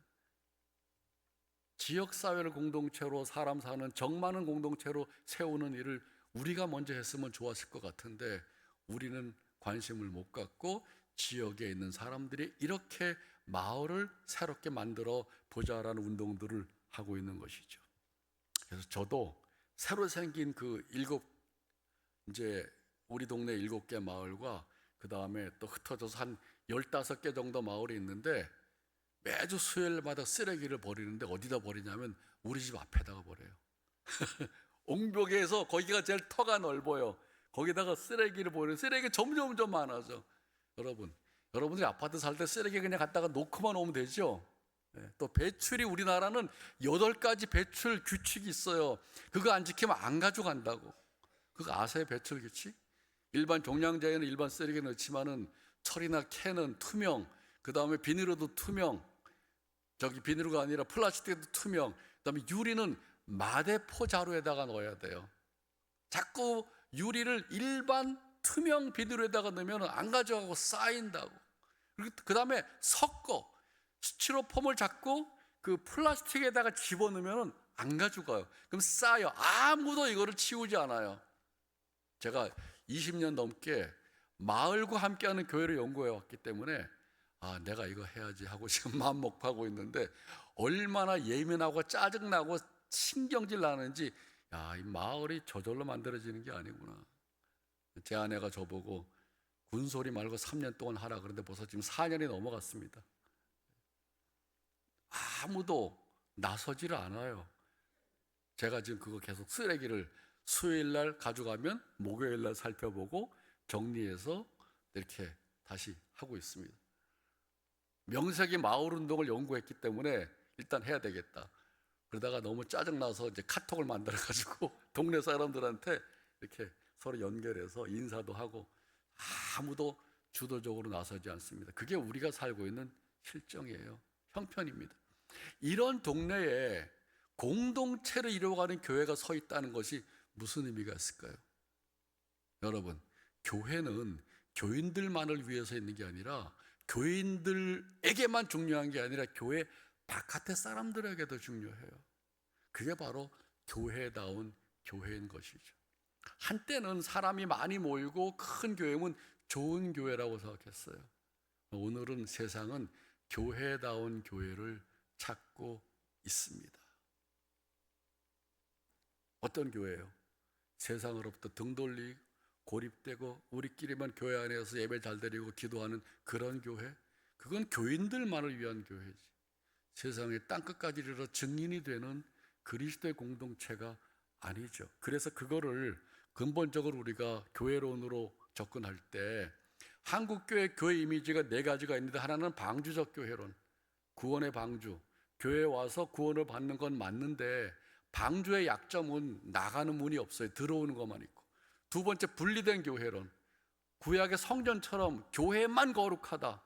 지역사회를 공동체로 사람 사는 정 많은 공동체로 세우는 일을 우리가 먼저 했으면 좋았을 것 같은데 우리는 관심을 못 갖고 지역에 있는 사람들이 이렇게 마을을 새롭게 만들어 보자라는 운동들을 하고 있는 것이죠. 그래서 저도 새로 생긴 그 이제 우리 동네 7개 마을과 그 다음에 또 흩어져서 한 15개 정도 마을이 있는데 매주 수요일마다 쓰레기를 버리는데 어디다 버리냐면 우리 집 앞에다가 버려요. 옹벽에서 거기가 제일 터가 넓어요. 거기다가 쓰레기를 버리는 쓰레기 점점 많아져. 여러분들이 아파트 살 때 쓰레기 그냥 갖다가 놓고만 오면 되죠. 또 배출이 우리나라는 8가지 배출 규칙이 있어요. 그거 안 지키면 안 가져간다고. 그거 아세요? 배출 규칙? 일반 종량제에는 일반 쓰레기 넣지만은 철이나 캔은 투명, 그 다음에 비닐로도 투명, 비닐로가 아니라 플라스틱도 투명, 그 다음에 유리는 마대포 자루에다가 넣어야 돼요. 자꾸 유리를 일반 투명 비닐에다가 넣으면 안 가져가고 쌓인다고. 그 다음에 섞어 스티로폼을 자꾸 그 플라스틱에다가 집어넣으면 안 가져가요. 그럼 쌓여. 아무도 이거를 치우지 않아요. 제가 20년 넘게 마을과 함께하는 교회를 연구해 왔기 때문에 내가 이거 해야지 하고 지금 마음 먹고 있는데 얼마나 예민하고 짜증나고 신경질 나는지 이 마을이 저절로 만들어지는 게 아니구나. 제 아내가 저보고 군소리 말고 3년 동안 하라 그런데 벌써 지금 4년이 넘어갔습니다. 아무도 나서지를 않아요. 제가 지금 그거 계속 쓰레기를 수요일날 가져가면 목요일날 살펴보고 정리해서 이렇게 다시 하고 있습니다. 명색이 마을운동을 연구했기 때문에 일단 해야 되겠다. 그러다가 너무 짜증나서 이제 카톡을 만들어가지고 동네 사람들한테 이렇게 서로 연결해서 인사도 하고 아무도 주도적으로 나서지 않습니다. 그게 우리가 살고 있는 실정이에요. 형편입니다. 이런 동네에 공동체를 이루어가는 교회가 서 있다는 것이 무슨 의미가 있을까요? 여러분, 교회는 교인들만을 위해서 있는 게 아니라 교인들에게만 중요한 게 아니라 교회 바깥의 사람들에게도 중요해요. 그게 바로 교회다운 교회인 것이죠. 한때는 사람이 많이 모이고 큰 교회면 좋은 교회라고 생각했어요. 오늘은 세상은 교회다운 교회를 찾고 있습니다. 어떤 교회예요? 세상으로부터 등 돌리고 고립되고 우리끼리만 교회 안에서 예배 잘 드리고 기도하는 그런 교회? 그건 교인들만을 위한 교회지. 세상의 땅끝까지 이르러 증인이 되는 그리스도의 공동체가 아니죠. 그래서 그거를 근본적으로 우리가 교회론으로 접근할 때 한국교회 교회 이미지가 네 가지가 있는데, 하나는 방주적 교회론, 구원의 방주, 교회에 와서 구원을 받는 건 맞는데 방주의 약점은 나가는 문이 없어요. 들어오는 것만 있고. 두 번째, 분리된 교회론, 구약의 성전처럼 교회만 거룩하다,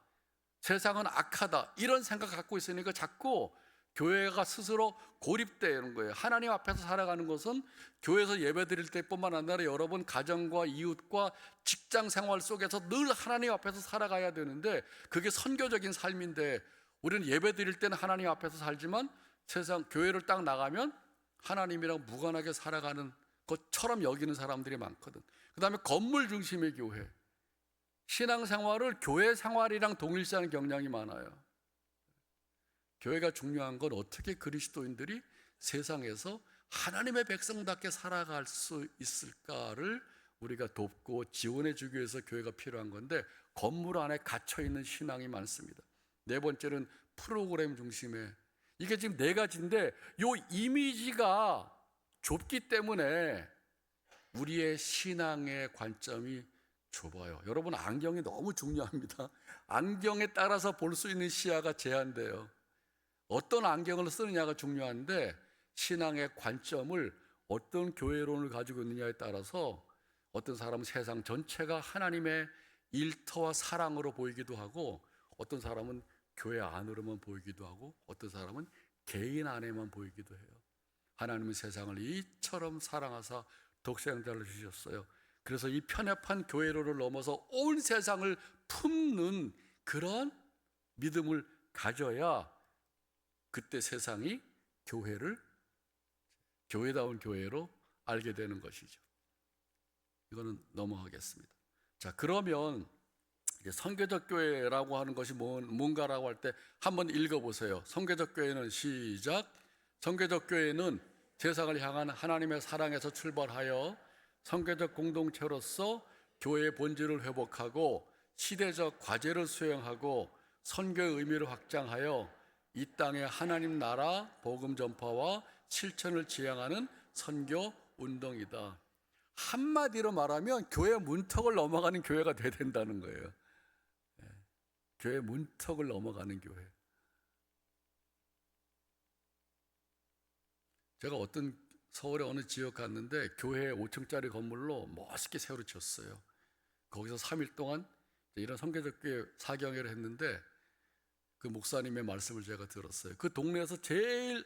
세상은 악하다, 이런 생각 갖고 있으니까 자꾸 교회가 스스로 고립되는 거예요. 하나님 앞에서 살아가는 것은 교회에서 예배 드릴 때뿐만 아니라 여러분 가정과 이웃과 직장 생활 속에서 늘 하나님 앞에서 살아가야 되는데, 그게 선교적인 삶인데 우리는 예배 드릴 때는 하나님 앞에서 살지만 세상 교회를 딱 나가면 하나님이랑 무관하게 살아가는 것처럼 여기는 사람들이 많거든. 그 다음에 건물 중심의 교회, 신앙생활을 교회 생활이랑 동일시하는 경향이 많아요. 교회가 중요한 건 어떻게 그리스도인들이 세상에서 하나님의 백성답게 살아갈 수 있을까를 우리가 돕고 지원해 주기 위해서 교회가 필요한 건데, 건물 안에 갇혀있는 신앙이 많습니다. 네 번째는 프로그램 중심의, 이게 지금 네 가지인데 요 이미지가 좁기 때문에 우리의 신앙의 관점이 좁아요. 여러분, 안경이 너무 중요합니다. 안경에 따라서 볼 수 있는 시야가 제한돼요. 어떤 안경을 쓰느냐가 중요한데, 신앙의 관점을 어떤 교회론을 가지고 있느냐에 따라서 어떤 사람은 세상 전체가 하나님의 일터와 사랑으로 보이기도 하고, 어떤 사람은 교회 안으로만 보이기도 하고, 어떤 사람은 개인 안에만 보이기도 해요. 하나님은 세상을 이처럼 사랑하사 독생자를 주셨어요. 그래서 이 편협한 교회론을 넘어서 온 세상을 품는 그런 믿음을 가져야 그때 세상이 교회를 교회다운 교회로 알게 되는 것이죠. 이거는 넘어가겠습니다. 자, 그러면 이제 선교적 교회라고 하는 것이 뭔가라고 할 때 한번 읽어보세요. 선교적 교회는, 시작. 선교적 교회는 세상을 향한 하나님의 사랑에서 출발하여 선교적 공동체로서 교회의 본질을 회복하고 시대적 과제를 수행하고 선교의 의미를 확장하여 이 땅에 하나님 나라 복음 전파와 실천을 지향하는 선교 운동이다. 한마디로 말하면 교회 문턱을 넘어가는 교회가 돼야 된다는 거예요. 교회 문턱을 넘어가는 교회. 제가 어떤 서울의 어느 지역 갔는데 교회 5층짜리 건물로 멋있게 새로 지었어요. 거기서 3일 동안 이런 선교적 교회 사경회를 했는데, 그 목사님의 말씀을 제가 들었어요. 그 동네에서 제일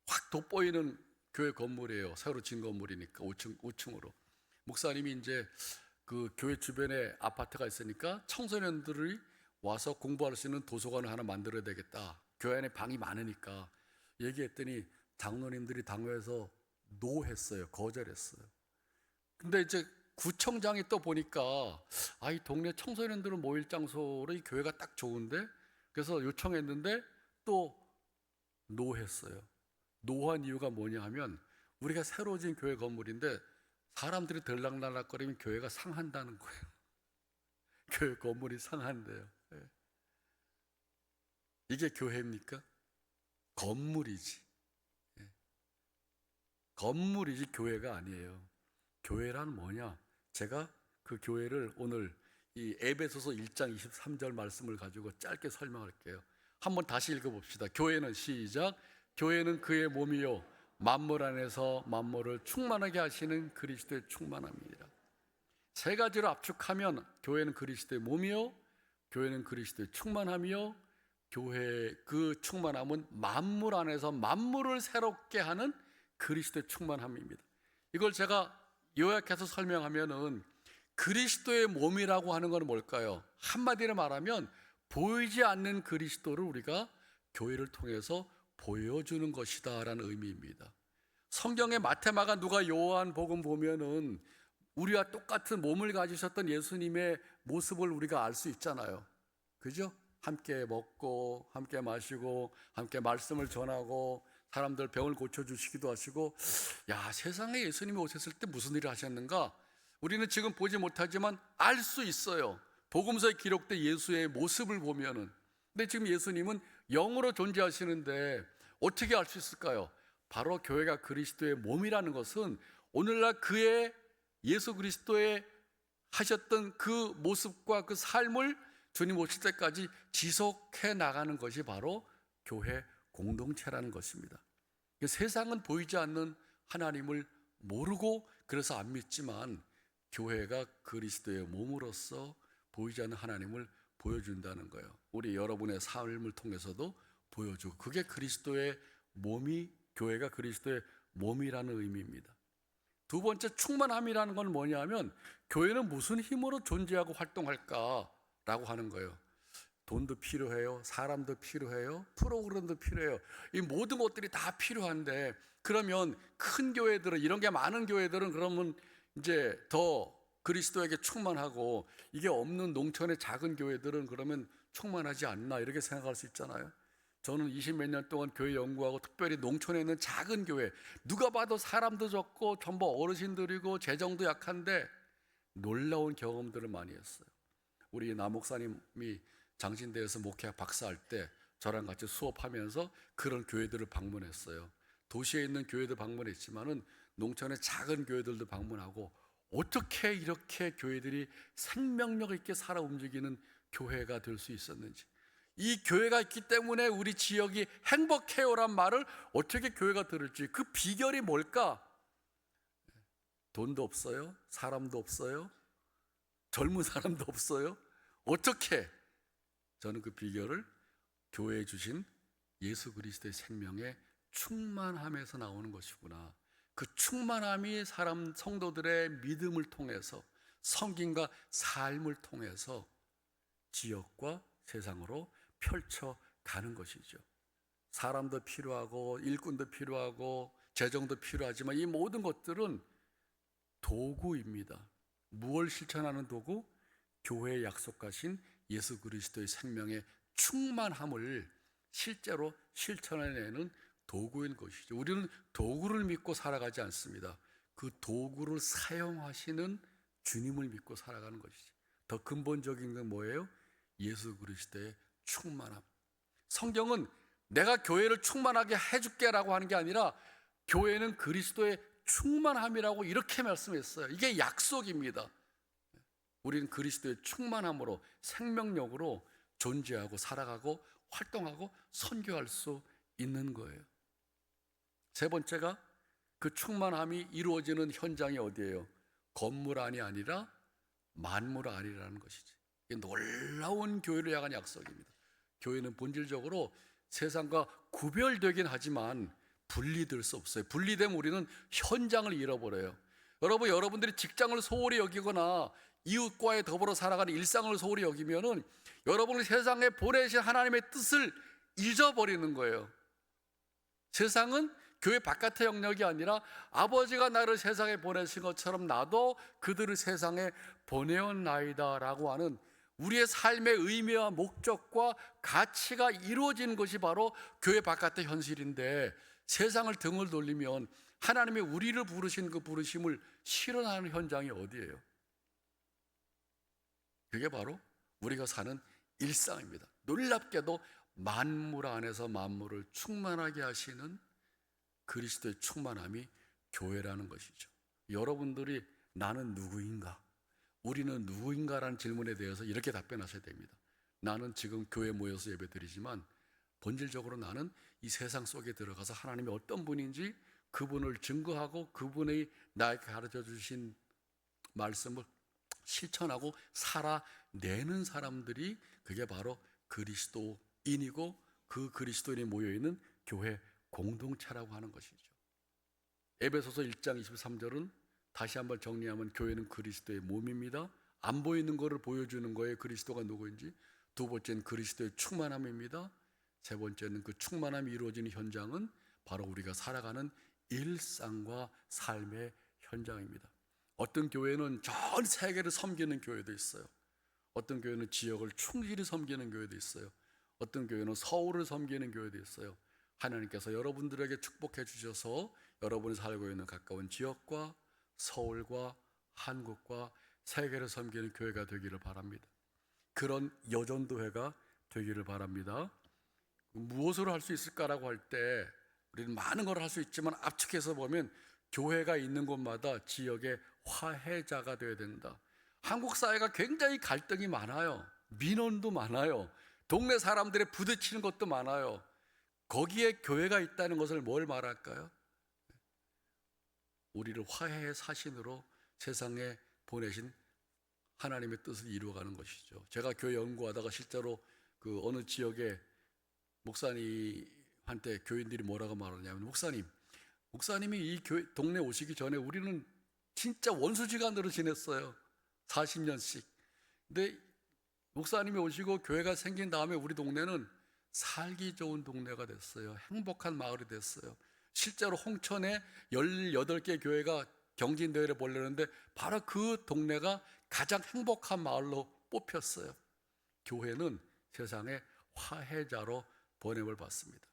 확 돋보이는 교회 건물이에요. 새로 진 건물이니까 5층으로. 목사님이 이제 그 교회 주변에 아파트가 있으니까 청소년들이 와서 공부할 수 있는 도서관을 하나 만들어야 되겠다. 교회 안에 방이 많으니까 얘기했더니 장로님들이 당회에서 노했어요. 거절했어요. 근데 이제 구청장이 또 보니까 이 동네 청소년들은 모일 장소로 이 교회가 딱 좋은데, 그래서 요청했는데 또 노했어요. 노한 이유가 뭐냐 하면, 우리가 새로 진 교회 건물인데 사람들이 들락날락거리면 교회가 상한다는 거예요. 교회 건물이 상한대요. 이게 교회입니까? 건물이지. 건물이지 교회가 아니에요. 교회란 뭐냐? 제가 그 교회를 오늘 이 에베소서 1장 23절 말씀을 가지고 짧게 설명할게요. 한번 다시 읽어봅시다. 교회는, 시작. 교회는 그의 몸이요 만물 안에서 만물을 충만하게 하시는 그리스도의 충만함이니라. 세 가지로 압축하면 교회는 그리스도의 몸이요, 교회는 그리스도의 충만함이요, 교회의 그 충만함은 만물 안에서 만물을 새롭게 하는 그리스도의 충만함입니다. 이걸 제가 요약해서 설명하면은, 그리스도의 몸이라고 하는 건 뭘까요? 한마디로 말하면 보이지 않는 그리스도를 우리가 교회를 통해서 보여주는 것이다 라는 의미입니다. 성경의 마테마가 누가 요한복음 보면은 우리와 똑같은 몸을 가지셨던 예수님의 모습을 우리가 알 수 있잖아요. 그죠? 함께 먹고 함께 마시고 함께 말씀을 전하고 사람들 병을 고쳐주시기도 하시고, 야, 세상에 예수님이 오셨을 때 무슨 일을 하셨는가? 우리는 지금 보지 못하지만 알 수 있어요. 복음서에 기록된 예수의 모습을 보면은. 근데 지금 예수님은 영으로 존재하시는데 어떻게 알 수 있을까요? 바로 교회가 그리스도의 몸이라는 것은 오늘날 그의 예수 그리스도의 하셨던 그 모습과 그 삶을 주님 오실 때까지 지속해 나가는 것이 바로 교회 공동체라는 것입니다. 세상은 보이지 않는 하나님을 모르고 그래서 안 믿지만 교회가 그리스도의 몸으로서 보이지 않는 하나님을 보여준다는 거예요. 우리 여러분의 삶을 통해서도 보여주고, 그게 그리스도의 몸이, 교회가 그리스도의 몸이라는 의미입니다. 두 번째, 충만함이라는 건 뭐냐면 교회는 무슨 힘으로 존재하고 활동할까라고 하는 거예요. 돈도 필요해요, 사람도 필요해요, 프로그램도 필요해요. 이 모든 것들이 다 필요한데, 그러면 큰 교회들은, 이런 게 많은 교회들은 그러면 이제 더 그리스도에게 충만하고, 이게 없는 농촌의 작은 교회들은 그러면 충만하지 않나, 이렇게 생각할 수 있잖아요. 저는 20몇 년 동안 교회 연구하고, 특별히 농촌에 있는 작은 교회, 누가 봐도 사람도 적고 전부 어르신들이고 재정도 약한데 놀라운 경험들을 많이 했어요. 우리 남 목사님이 장신대에서 목회학 박사할 때 저랑 같이 수업하면서 그런 교회들을 방문했어요. 도시에 있는 교회도 방문했지만은 농촌의 작은 교회들도 방문하고, 어떻게 이렇게 교회들이 생명력 있게 살아 움직이는 교회가 될 수 있었는지, 이 교회가 있기 때문에 우리 지역이 행복해요란 말을 어떻게 교회가 들을지, 그 비결이 뭘까? 돈도 없어요, 사람도 없어요, 젊은 사람도 없어요. 어떻게? 저는 그 비결을 교회에 주신 예수 그리스도의 생명의 충만함에서 나오는 것이구나. 그 충만함이 사람 성도들의 믿음을 통해서, 성김과 삶을 통해서 지역과 세상으로 펼쳐가는 것이죠. 사람도 필요하고 일꾼도 필요하고 재정도 필요하지만 이 모든 것들은 도구입니다. 무엇을 실천하는 도구? 교회에 약속하신 예수 그리스도의 생명의 충만함을 실제로 실천해내는 도구인 것이죠. 우리는 도구를 믿고 살아가지 않습니다. 그 도구를 사용하시는 주님을 믿고 살아가는 것이죠. 더 근본적인 건 뭐예요? 예수 그리스도의 충만함. 성경은 내가 교회를 충만하게 해줄게 라고 하는 게 아니라 교회는 그리스도의 충만함이라고 이렇게 말씀했어요. 이게 약속입니다. 우리는 그리스도의 충만함으로, 생명력으로 존재하고 살아가고 활동하고 선교할 수 있는 거예요. 세 번째가, 그 충만함이 이루어지는 현장이 어디예요? 건물 안이 아니라 만물 안이라는 것이지. 이게 놀라운 교회를 향한 약속입니다. 교회는 본질적으로 세상과 구별되긴 하지만 분리될 수 없어요. 분리되면 우리는 현장을 잃어버려요. 여러분들이 직장을 소홀히 여기거나 이웃과의 더불어 살아가는 일상을 소홀히 여기면은 여러분을 세상에 보내신 하나님의 뜻을 잊어버리는 거예요. 세상은 교회 바깥의 영역이 아니라 아버지가 나를 세상에 보내신 것처럼 나도 그들을 세상에 보내었나이다 라고 하는 우리의 삶의 의미와 목적과 가치가 이루어지는 것이 바로 교회 바깥의 현실인데, 세상을 등을 돌리면 하나님이 우리를 부르신 그 부르심을 실현하는 현장이 어디예요? 그게 바로 우리가 사는 일상입니다. 놀랍게도 만물 안에서 만물을 충만하게 하시는 그리스도의 충만함이 교회라는 것이죠. 여러분들이 나는 누구인가? 우리는 누구인가라는 질문에 대해서 이렇게 답변하셔야 됩니다. 나는 지금 교회에 모여서 예배드리지만 본질적으로 나는 이 세상 속에 들어가서 하나님이 어떤 분인지 그분을 증거하고 그분의 나에게 가르쳐 주신 말씀을 실천하고 살아내는 사람들이, 그게 바로 그리스도인이고 그 그리스도인이 모여있는 교회 공동체라고 하는 것이죠. 에베소서 1장 23절은 다시 한번 정리하면 교회는 그리스도의 몸입니다. 안 보이는 것을 보여주는 거예요. 그리스도가 누구인지. 두 번째는 그리스도의 충만함입니다. 세 번째는 그 충만함이 이루어지는 현장은 바로 우리가 살아가는 일상과 삶의 현장입니다. 어떤 교회는 전 세계를 섬기는 교회도 있어요. 어떤 교회는 지역을 충실히 섬기는 교회도 있어요. 어떤 교회는 서울을 섬기는 교회도 있어요. 하나님께서 여러분들에게 축복해 주셔서 여러분이 살고 있는 가까운 지역과 서울과 한국과 세계를 섬기는 교회가 되기를 바랍니다. 그런 여전도회가 되기를 바랍니다. 무엇으로 할 수 있을까라고 할 때 우리는 많은 걸 할 수 있지만 압축해서 보면 교회가 있는 곳마다 지역의 화해자가 되어야 된다. 한국 사회가 굉장히 갈등이 많아요. 민원도 많아요. 동네 사람들의 부딪히는 것도 많아요. 거기에 교회가 있다는 것을 뭘 말할까요? 우리를 화해의 사신으로 세상에 보내신 하나님의 뜻을 이루어가는 것이죠. 제가 교회 연구하다가 실제로 그 어느 지역에 목사님한테 교인들이 뭐라고 말하냐면, 목사님이 이 교회 동네 오시기 전에 우리는 진짜 원수지간으로 지냈어요. 40년씩. 근데 목사님이 오시고 교회가 생긴 다음에 우리 동네는 살기 좋은 동네가 됐어요. 행복한 마을이 됐어요. 실제로 홍천에 18개 교회가 경진대회를 벌였는데 바로 그 동네가 가장 행복한 마을로 뽑혔어요. 교회는 세상의 화해자로 보냄을 받습니다.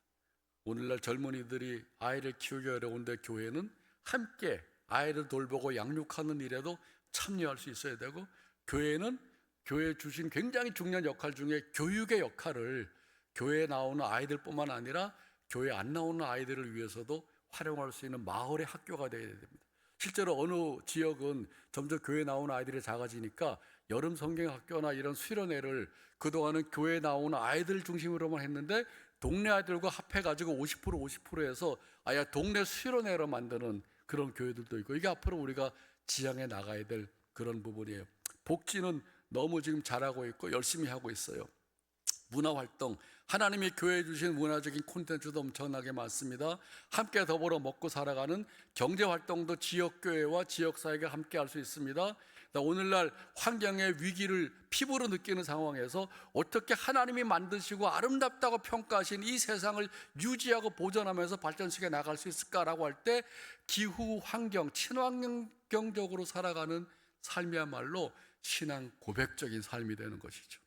오늘날 젊은이들이 아이를 키우기 어려운데 교회는 함께 아이를 돌보고 양육하는 일에도 참여할 수 있어야 되고, 교회는 교회에 주신 굉장히 중요한 역할 중에 교육의 역할을 교회에 나오는 아이들뿐만 아니라 교회 안 나오는 아이들을 위해서도 활용할 수 있는 마을의 학교가 되어야 됩니다. 실제로 어느 지역은 점점 교회에 나오는 아이들이 작아지니까 여름 성경학교나 이런 수련회를 그동안은 교회에 나오는 아이들 중심으로만 했는데 동네 아이들과 합해가지고 50% 해서 아예 동네 수련회로 만드는 그런 교회들도 있고, 이게 앞으로 우리가 지향해 나가야 될 그런 부분이에요. 복지는 너무 지금 잘하고 있고 열심히 하고 있어요. 문화활동, 하나님이 교회에 주신 문화적인 콘텐츠도 엄청나게 많습니다. 함께 더불어 먹고 살아가는 경제활동도 지역교회와 지역사회가 함께 할 수 있습니다. 오늘날 환경의 위기를 피부로 느끼는 상황에서 어떻게 하나님이 만드시고 아름답다고 평가하신 이 세상을 유지하고 보존하면서 발전시켜 나갈 수 있을까라고 할 때 기후 환경, 친환경적으로 살아가는 삶이야말로 신앙 고백적인 삶이 되는 것이죠.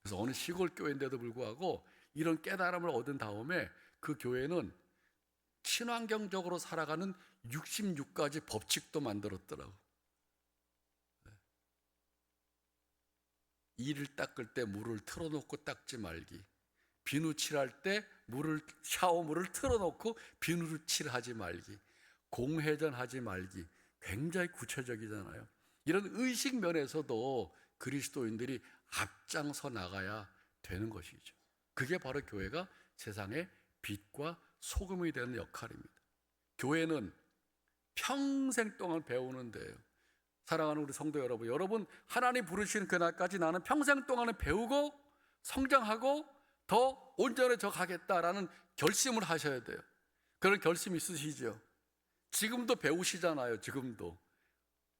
그래서 어느 시골 교회인데도 불구하고 이런 깨달음을 얻은 다음에 그 교회는 친환경적으로 살아가는 66가지 법칙도 만들었더라고. 이를 닦을 때 물을 틀어놓고 닦지 말기, 비누 칠할 때 샤워물을 틀어놓고 비누를 칠하지 말기, 공회전 하지 말기. 굉장히 구체적이잖아요. 이런 의식 면에서도 그리스도인들이 앞장서 나가야 되는 것이죠. 그게 바로 교회가 세상의 빛과 소금이 되는 역할입니다. 교회는 평생 동안 배우는 데예요. 사랑하는 우리 성도 여러분, 하나님 부르시는 그날까지 나는 평생 동안에 배우고 성장하고 더 온전해져 가겠다라는 결심을 하셔야 돼요. 그런 결심 있으시죠? 지금도 배우시잖아요. 지금도.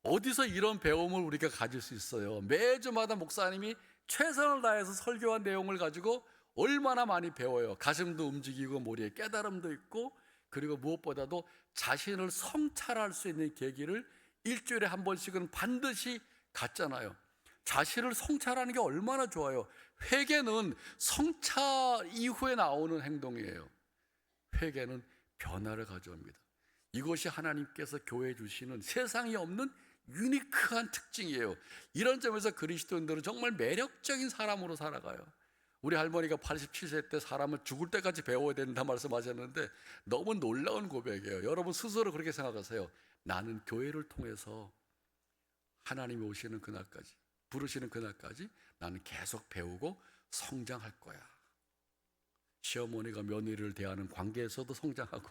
어디서 이런 배움을 우리가 가질 수 있어요? 매주마다 목사님이 최선을 다해서 설교한 내용을 가지고 얼마나 많이 배워요. 가슴도 움직이고 머리에 깨달음도 있고, 그리고 무엇보다도 자신을 성찰할 수 있는 계기를 일주일에 한 번씩은 반드시 갖잖아요. 자신을 성찰하는 게 얼마나 좋아요. 회개는 성찰 이후에 나오는 행동이에요. 회개는 변화를 가져옵니다. 이것이 하나님께서 교회에 주시는 세상에 없는 유니크한 특징이에요. 이런 점에서 그리스도인들은 정말 매력적인 사람으로 살아가요. 우리 할머니가 87세 때 사람은 죽을 때까지 배워야 된다 말씀하셨는데 너무 놀라운 고백이에요. 여러분 스스로 그렇게 생각하세요. 나는 교회를 통해서 하나님이 오시는 그날까지, 부르시는 그날까지 나는 계속 배우고 성장할 거야. 시어머니가 며느리를 대하는 관계에서도 성장하고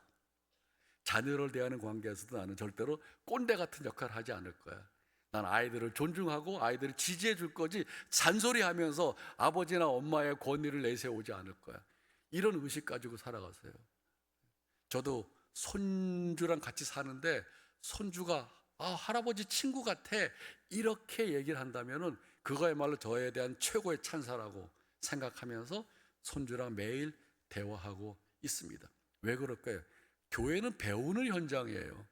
자녀를 대하는 관계에서도 나는 절대로 꼰대 같은 역할을 하지 않을 거야. 난 아이들을 존중하고 아이들을 지지해 줄 거지 잔소리하면서 아버지나 엄마의 권위를 내세우지 않을 거야. 이런 의식 가지고 살아가세요. 저도 손주랑 같이 사는데 손주가 할아버지 친구 같아 이렇게 얘기를 한다면은 그거야말로 저에 대한 최고의 찬사라고 생각하면서 손주랑 매일 대화하고 있습니다. 왜 그럴까요? 교회는 배우는 현장이에요.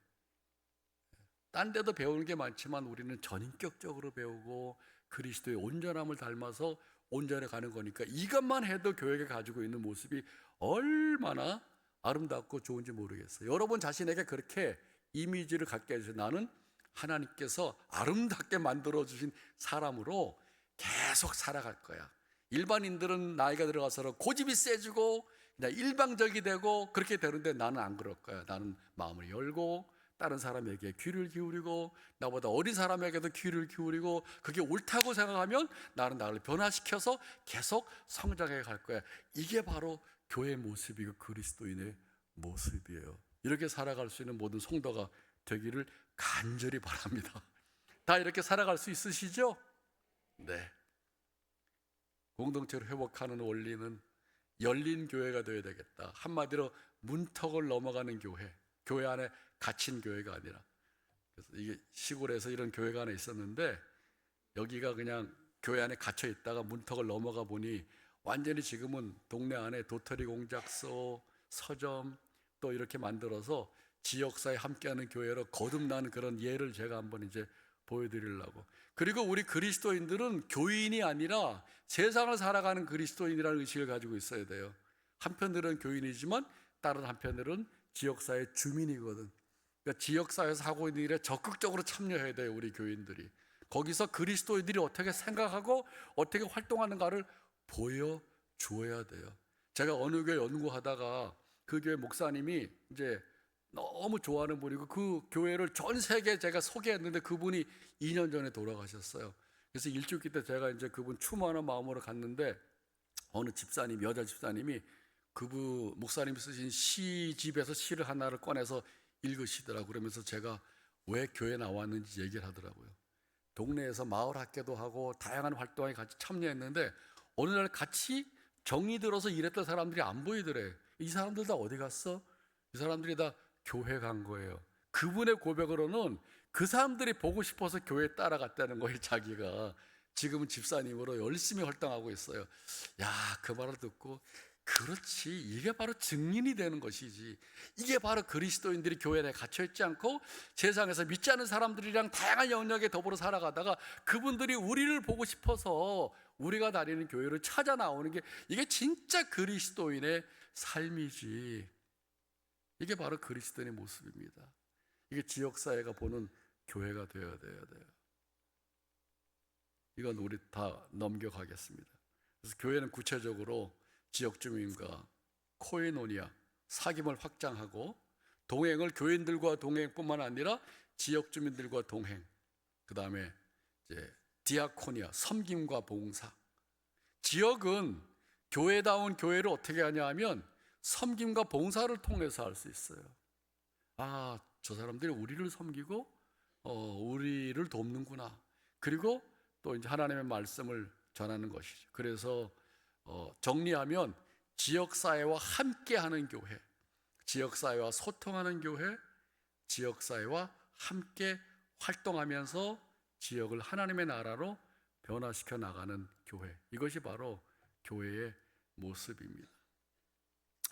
딴 데도 배우는 게 많지만 우리는 전인격적으로 배우고 그리스도의 온전함을 닮아서 온전해 가는 거니까 이것만 해도 교회가 가지고 있는 모습이 얼마나 아름답고 좋은지 모르겠어요. 여러분 자신에게 그렇게 이미지를 갖게 해주세요. 나는 하나님께서 아름답게 만들어주신 사람으로 계속 살아갈 거야. 일반인들은 나이가 들어가서 고집이 세지고 그냥 일방적이 되고 그렇게 되는데 나는 안 그럴 거야. 나는 마음을 열고 다른 사람에게 귀를 기울이고 나보다 어린 사람에게도 귀를 기울이고 그게 옳다고 생각하면 나는 나를 변화시켜서 계속 성장해 갈 거야. 이게 바로 교회 모습이고 그리스도인의 모습이에요. 이렇게 살아갈 수 있는 모든 성도가 되기를 간절히 바랍니다. 다 이렇게 살아갈 수 있으시죠? 네. 공동체를 회복하는 원리는 열린 교회가 되어야 되겠다. 한마디로 문턱을 넘어가는 교회, 교회 안에 갇힌 교회가 아니라. 그래서 이게 시골에서 이런 교회가 하나 있었는데 여기가 그냥 교회 안에 갇혀 있다가 문턱을 넘어가 보니 완전히 지금은 동네 안에 도토리 공작소, 서점 또 이렇게 만들어서 지역사에 함께하는 교회로 거듭나는 그런 예를 제가 한번 이제 보여드리려고. 그리고 우리 그리스도인들은 교인이 아니라 세상을 살아가는 그리스도인이라는 의식을 가지고 있어야 돼요. 한편들은 교인이지만 다른 한편들은 지역사회 주민이거든. 그러니까 지역사회에서 하고 있는 일에 적극적으로 참여해야 돼요. 우리 교인들이 거기서 그리스도인들이 어떻게 생각하고 어떻게 활동하는가를 보여주어야 돼요. 제가 어느 교회 연구하다가 그 교회 목사님이 이제 너무 좋아하는 분이고 그 교회를 전 세계에 제가 소개했는데 그분이 2년 전에 돌아가셨어요. 그래서 일주기 때 제가 이제 그분 추모하는 마음으로 갔는데 어느 집사님, 여자 집사님이 그분 목사님이 쓰신 시집에서 시를 하나를 꺼내서 읽으시더라고요. 그러면서 제가 왜 교회에 나왔는지 얘기를 하더라고요. 동네에서 마을 학교도 하고 다양한 활동에 같이 참여했는데 어느 날 같이 정이 들어서 일했던 사람들이 안 보이더래. 이 사람들 다 어디 갔어? 이 사람들이 다 교회 간 거예요. 그분의 고백으로는 그 사람들이 보고 싶어서 교회에 따라갔다는 거예요. 자기가 지금은 집사님으로 열심히 활동하고 있어요. 야, 그 말을 듣고 그렇지, 이게 바로 증인이 되는 것이지. 이게 바로 그리스도인들이 교회 안에 갇혀있지 않고 세상에서 믿지 않는 사람들이랑 다양한 영역에 더불어 살아가다가 그분들이 우리를 보고 싶어서 우리가 다니는 교회를 찾아 나오는 게 이게 진짜 그리스도인의 삶이지. 이게 바로 그리스도인의 모습입니다. 이게 지역사회가 보는 교회가 되어야 돼요. 이건 우리 다 넘겨가겠습니다. 그래서 교회는 구체적으로 지역 주민과 코이노니아, 사귐을 확장하고 동행을 교인들과 동행뿐만 아니라 지역 주민들과 동행, 그 다음에 이제 디아코니아, 섬김과 봉사. 지역은 교회다운 교회를 어떻게 하냐 하면 섬김과 봉사를 통해서 할 수 있어요. 아, 저 사람들이 우리를 섬기고 우리를 돕는구나. 그리고 또 이제 하나님의 말씀을 전하는 것이죠. 그래서 정리하면 지역사회와 함께하는 교회, 지역사회와 소통하는 교회, 지역사회와 함께 활동하면서 지역을 하나님의 나라로 변화시켜 나가는 교회. 이것이 바로 교회의 모습입니다.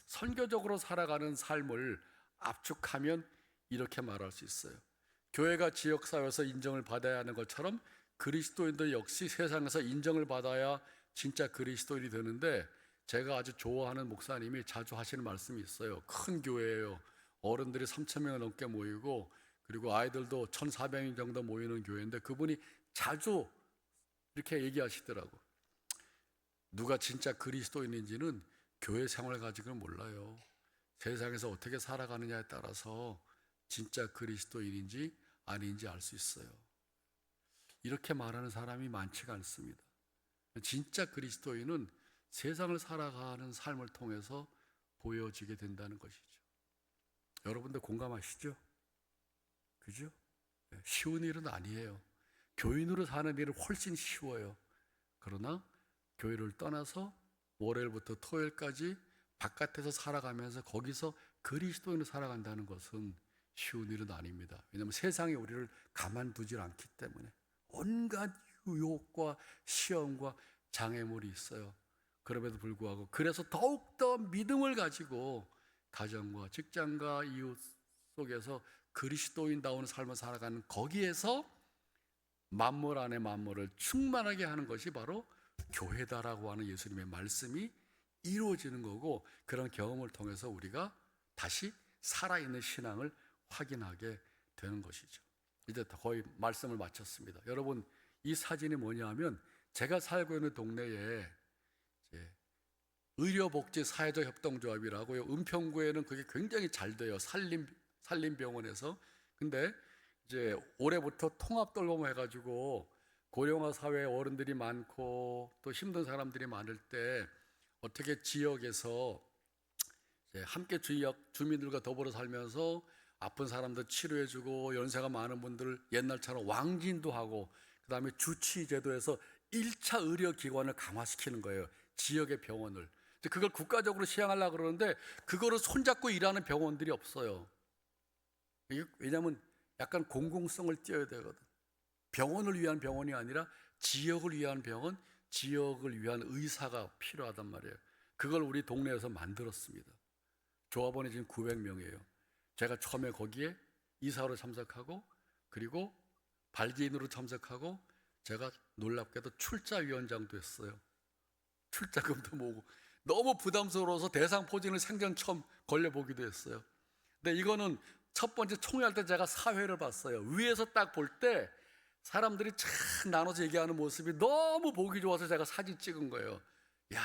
선교적으로 살아가는 삶을 압축하면 이렇게 말할 수 있어요. 교회가 지역사회에서 인정을 받아야 하는 것처럼 그리스도인도 역시 세상에서 인정을 받아야 진짜 그리스도인이 되는데, 제가 아주 좋아하는 목사님이 자주 하시는 말씀이 있어요. 큰 교회예요. 어른들이 3,000명 넘게 모이고 그리고 아이들도 1,400명 정도 모이는 교회인데 그분이 자주 이렇게 얘기하시더라고. 누가 진짜 그리스도인인지는 교회 생활 가지고는 몰라요. 세상에서 어떻게 살아가느냐에 따라서 진짜 그리스도인인지 아닌지 알 수 있어요. 이렇게 말하는 사람이 많지가 않습니다. 진짜 그리스도인은 세상을 살아가는 삶을 통해서 보여지게 된다는 것이죠. 여러분들 공감하시죠? 그죠? 쉬운 일은 아니에요. 교인으로 사는 일은 훨씬 쉬워요. 그러나 교회를 떠나서 월요일부터 토요일까지 바깥에서 살아가면서 거기서 그리스도인으로 살아간다는 것은 쉬운 일은 아닙니다. 왜냐하면 세상이 우리를 가만두질 않기 때문에 온갖 유혹과 시험과 장애물이 있어요. 그럼에도 불구하고 그래서 더욱더 믿음을 가지고 가정과 직장과 이웃 속에서 그리스도인다운 삶을 살아가는, 거기에서 만물 안에 만물을 충만하게 하는 것이 바로 교회다라고 하는 예수님의 말씀이 이루어지는 거고, 그런 경험을 통해서 우리가 다시 살아있는 신앙을 확인하게 되는 것이죠. 이제 거의 말씀을 마쳤습니다. 여러분, 이 사진이 뭐냐 하면 제가 살고 있는 동네에 의료복지사회적협동조합이라고요. 은평구에는 그게 굉장히 잘 돼요. 산림병원에서. 근데 이제 올해부터 통합돌봄 해가지고 고령화 사회 어른들이 많고 또 힘든 사람들이 많을 때 어떻게 지역에서 함께 지역 주민들과 더불어 살면서 아픈 사람들 치료해주고 연세가 많은 분들 옛날처럼 왕진도 하고 그다음에 주치제도에서 1차 의료기관을 강화시키는 거예요. 지역의 병원을. 그걸 국가적으로 시행하려고 그러는데 그거를 손잡고 일하는 병원들이 없어요. 왜냐하면 약간 공공성을 띄어야 되거든. 병원을 위한 병원이 아니라 지역을 위한 병원, 지역을 위한 의사가 필요하단 말이에요. 그걸 우리 동네에서 만들었습니다. 조합원이 지금 900명이에요. 제가 처음에 거기에 이사로 참석하고 그리고 발기인으로 참석하고 제가 놀랍게도 출자위원장도 했어요. 출자금도 모으고 너무 부담스러워서 대상포진을 생전 처음 걸려보기도 했어요. 근데 이거는 첫 번째 총회할 때 제가 사회를 봤어요. 위에서 딱 볼 때 사람들이 참 나눠서 얘기하는 모습이 너무 보기 좋아서 제가 사진 찍은 거예요. 야,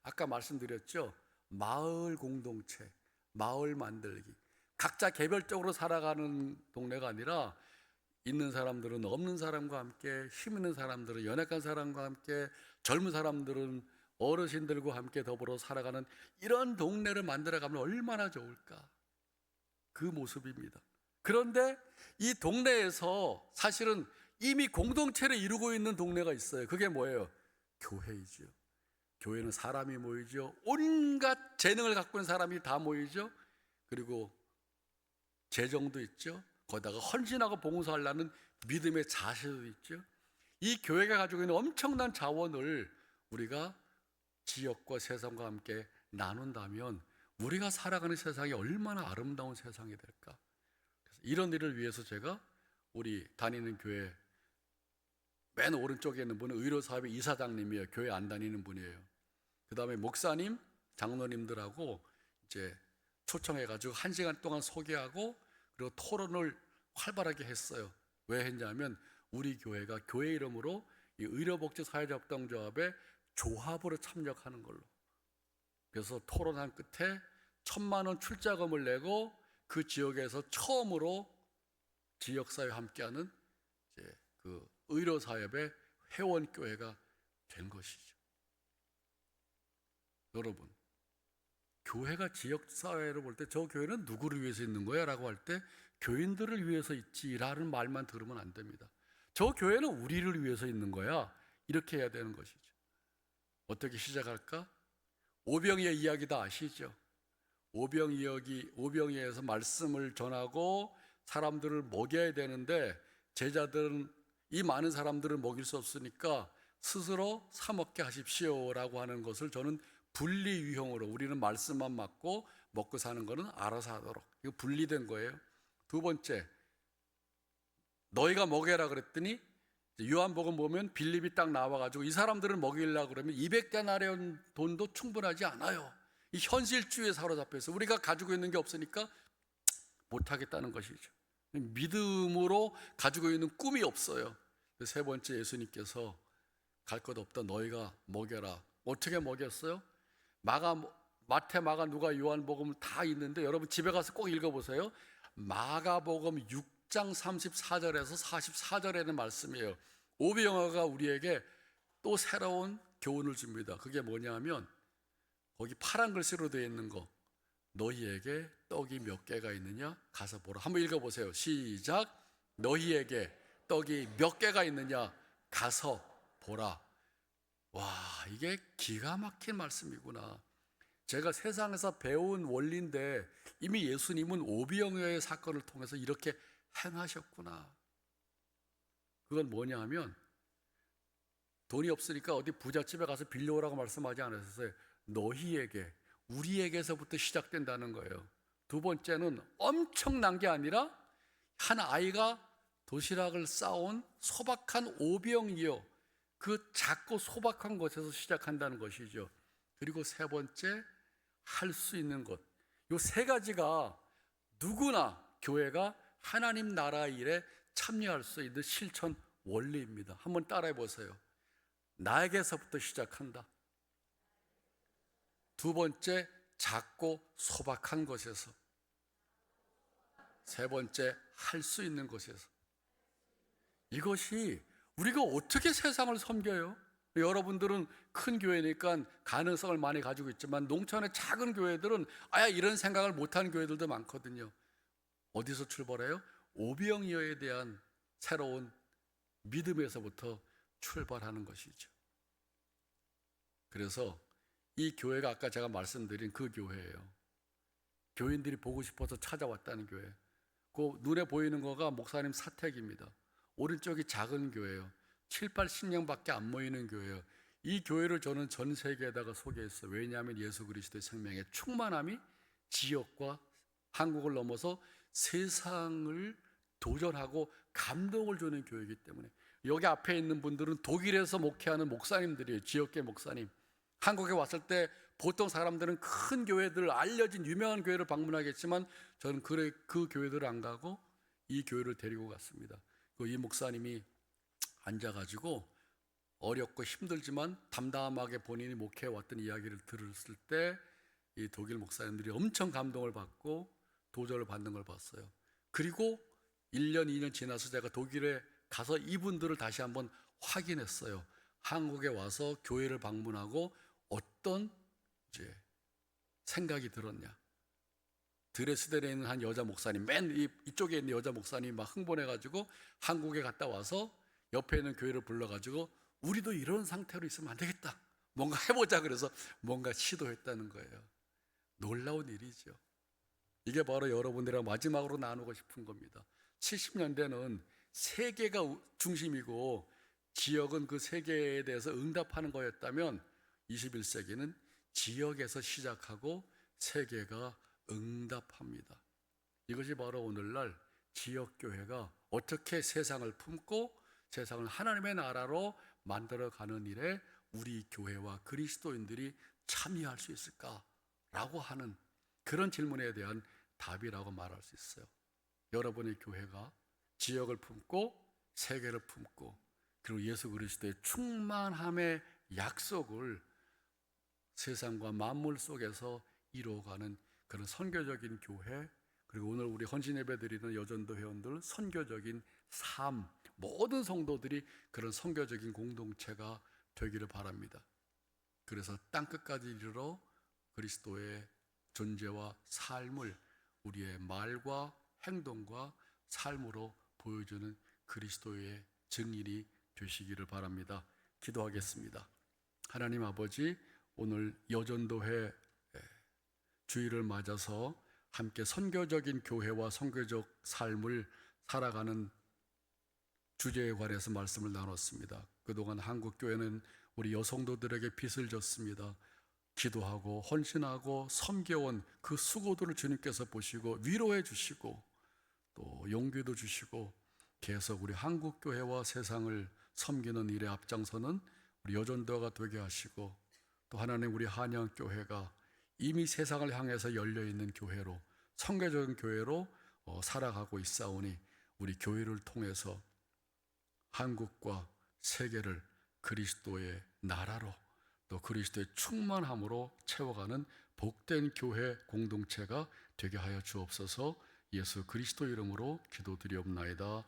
아까 말씀드렸죠. 마을 공동체, 마을 만들기. 각자 개별적으로 살아가는 동네가 아니라 있는 사람들은 없는 사람과 함께, 힘 있는 사람들은 연약한 사람과 함께, 젊은 사람들은 어르신들과 함께 더불어 살아가는 이런 동네를 만들어가면 얼마나 좋을까? 그 모습입니다. 그런데 이 동네에서 사실은 이미 공동체를 이루고 있는 동네가 있어요. 그게 뭐예요? 교회이죠. 교회는 사람이 모이죠. 온갖 재능을 갖고 있는 사람이 다 모이죠. 그리고 재정도 있죠. 거기다가 헌신하고 봉사하려는 믿음의 자세도 있죠. 이 교회가 가지고 있는 엄청난 자원을 우리가 지역과 세상과 함께 나눈다면 우리가 살아가는 세상이 얼마나 아름다운 세상이 될까? 그래서 이런 일을 위해서 제가 우리 다니는 교회 맨 오른쪽에 있는 분은 의료사업의 이사장님이에요. 교회 안 다니는 분이에요. 그 다음에 목사님, 장로님들하고 이제 초청해가지고 1시간 동안 소개하고 그리고 토론을 활발하게 했어요. 왜 했냐면 우리 교회가 교회 이름으로 이 의료복지사회협동조합의 조합으로 참여하는 걸로. 그래서 토론한 끝에 1,000만 원 출자금을 내고 그 지역에서 처음으로 지역사회에 함께하는 이제 그 의료사업의 회원교회가 된 것이죠. 여러분, 교회가 지역사회를 볼 때 저 교회는 누구를 위해서 있는 거야? 라고 할 때 교인들을 위해서 있지라는 말만 들으면 안 됩니다. 저 교회는 우리를 위해서 있는 거야. 이렇게 해야 되는 것이죠. 어떻게 시작할까? 오병이의 이야기 다 아시죠? 오병이어서 말씀을 전하고 사람들을 먹여야 되는데 제자들은 이 많은 사람들을 먹일 수 없으니까 스스로 사 먹게 하십시오라고 하는 것을 저는 분리 유형으로 우리는 말씀만 맞고 먹고 사는 거는 알아서 하도록 이거 분리된 거예요. 두 번째, 너희가 먹여라 그랬더니 요한복음 보면 빌립이 딱 나와가지고 이 사람들을 먹이려고 그러면 200데나리온 돈도 충분하지 않아요. 이 현실주의에 사로잡혀서 우리가 가지고 있는 게 없으니까 못하겠다는 것이죠. 믿음으로 가지고 있는 꿈이 없어요. 세 번째, 예수님께서 갈 것 없다 너희가 먹여라. 어떻게 먹였어요? 마태, 마가, 누가, 요한복음 다 있는데 여러분 집에 가서 꼭 읽어보세요. 마가복음 6장 34절에서 44절에는 말씀이에요. 오병이어가 우리에게 또 새로운 교훈을 줍니다. 그게 뭐냐면 거기 파란 글씨로 되어 있는 거, 너희에게 떡이 몇 개가 있느냐 가서 보라. 한번 읽어보세요. 시작. 너희에게 떡이 몇 개가 있느냐 가서 보라. 와, 이게 기가 막힌 말씀이구나. 제가 세상에서 배운 원리인데 이미 예수님은 오병이어의 사건을 통해서 이렇게 행하셨구나. 그건 뭐냐 하면 돈이 없으니까 어디 부잣집에 가서 빌려오라고 말씀하지 않으셨어요. 너희에게, 우리에게서부터 시작된다는 거예요. 두 번째는 엄청난 게 아니라 한 아이가 도시락을 싸온 소박한 오병이어, 그 작고 소박한 것에서 시작한다는 것이죠. 그리고 세 번째, 할 수 있는 것. 이 세 가지가 누구나 교회가 하나님 나라 일에 참여할 수 있는 실천 원리입니다. 한번 따라해 보세요. 나에게서부터 시작한다. 두 번째, 작고 소박한 것에서. 세 번째, 할 수 있는 것에서. 이것이 우리가 어떻게 세상을 섬겨요? 여러분들은 큰 교회니까 가능성을 많이 가지고 있지만 농촌의 작은 교회들은 아예 이런 생각을 못하는 교회들도 많거든요. 어디서 출발해요? 오병이어에 대한 새로운 믿음에서부터 출발하는 것이죠. 그래서 이 교회가 아까 제가 말씀드린 그 교회예요. 교인들이 보고 싶어서 찾아왔다는 교회. 그 눈에 보이는 거가 목사님 사택입니다. 오른쪽이 작은 교회예요. 7, 80명밖에 안 모이는 교회예요. 이 교회를 저는 전 세계에다가 소개했어요. 왜냐하면 예수 그리스도의 생명의 충만함이 지역과 한국을 넘어서 세상을 도전하고 감동을 주는 교회이기 때문에. 여기 앞에 있는 분들은 독일에서 목회하는 목사님들이에요. 지역계 목사님. 한국에 왔을 때 보통 사람들은 큰 교회들, 알려진 유명한 교회를 방문하겠지만 저는 그 교회들을 안 가고 이 교회를 데리고 갔습니다. 이 목사님이 앉아가지고 어렵고 힘들지만 담담하게 본인이 목회해 왔던 이야기를 들었을 때 이 독일 목사님들이 엄청 감동을 받고 도전을 받는 걸 봤어요. 그리고 1년, 2년 지나서 제가 독일에 가서 이분들을 다시 한번 확인했어요. 한국에 와서 교회를 방문하고 어떤 생각이 들었냐. 드레스덴에 있는 한 여자 목사님, 맨 이쪽에 있는 여자 목사님이 막 흥분해가지고 한국에 갔다 와서 옆에 있는 교회를 불러가지고 우리도 이런 상태로 있으면 안 되겠다. 뭔가 해보자 그래서 뭔가 시도했다는 거예요. 놀라운 일이죠. 이게 바로 여러분들이랑 마지막으로 나누고 싶은 겁니다. 70년대는 세계가 중심이고 지역은 그 세계에 대해서 응답하는 거였다면 21세기는 지역에서 시작하고 세계가 응답합니다. 이것이 바로 오늘날 지역교회가 어떻게 세상을 품고 세상을 하나님의 나라로 만들어가는 일에 우리 교회와 그리스도인들이 참여할 수 있을까라고 하는 그런 질문에 대한 답이라고 말할 수 있어요. 여러분의 교회가 지역을 품고 세계를 품고 그리고 예수 그리스도의 충만함의 약속을 세상과 만물 속에서 이루어가는 그런 선교적인 교회, 그리고 오늘 우리 헌신 예배 드리는 여전도 회원들 선교적인 삶, 모든 성도들이 그런 선교적인 공동체가 되기를 바랍니다. 그래서 땅끝까지 이르러 그리스도의 존재와 삶을 우리의 말과 행동과 삶으로 보여주는 그리스도의 증인이 되시기를 바랍니다. 기도하겠습니다. 하나님 아버지, 오늘 여전도회 주일을 맞아서 함께 선교적인 교회와 선교적 삶을 살아가는 주제에 관해서 말씀을 나눴습니다. 그동안 한국교회는 우리 여성도들에게 빚을 졌습니다. 기도하고 헌신하고 섬겨온 그 수고들을 주님께서 보시고 위로해 주시고 또 용기도 주시고 계속 우리 한국교회와 세상을 섬기는 일에 앞장서는 우리 여전도가 되게 하시고 또 하나님 우리 한양교회가 이미 세상을 향해서 열려있는 교회로 선교적인 교회로 살아가고 있사오니 우리 교회를 통해서 한국과 세계를 그리스도의 나라로 또 그리스도의 충만함으로 채워가는 복된 교회 공동체가 되게 하여 주옵소서. 예수 그리스도 이름으로 기도드리옵나이다.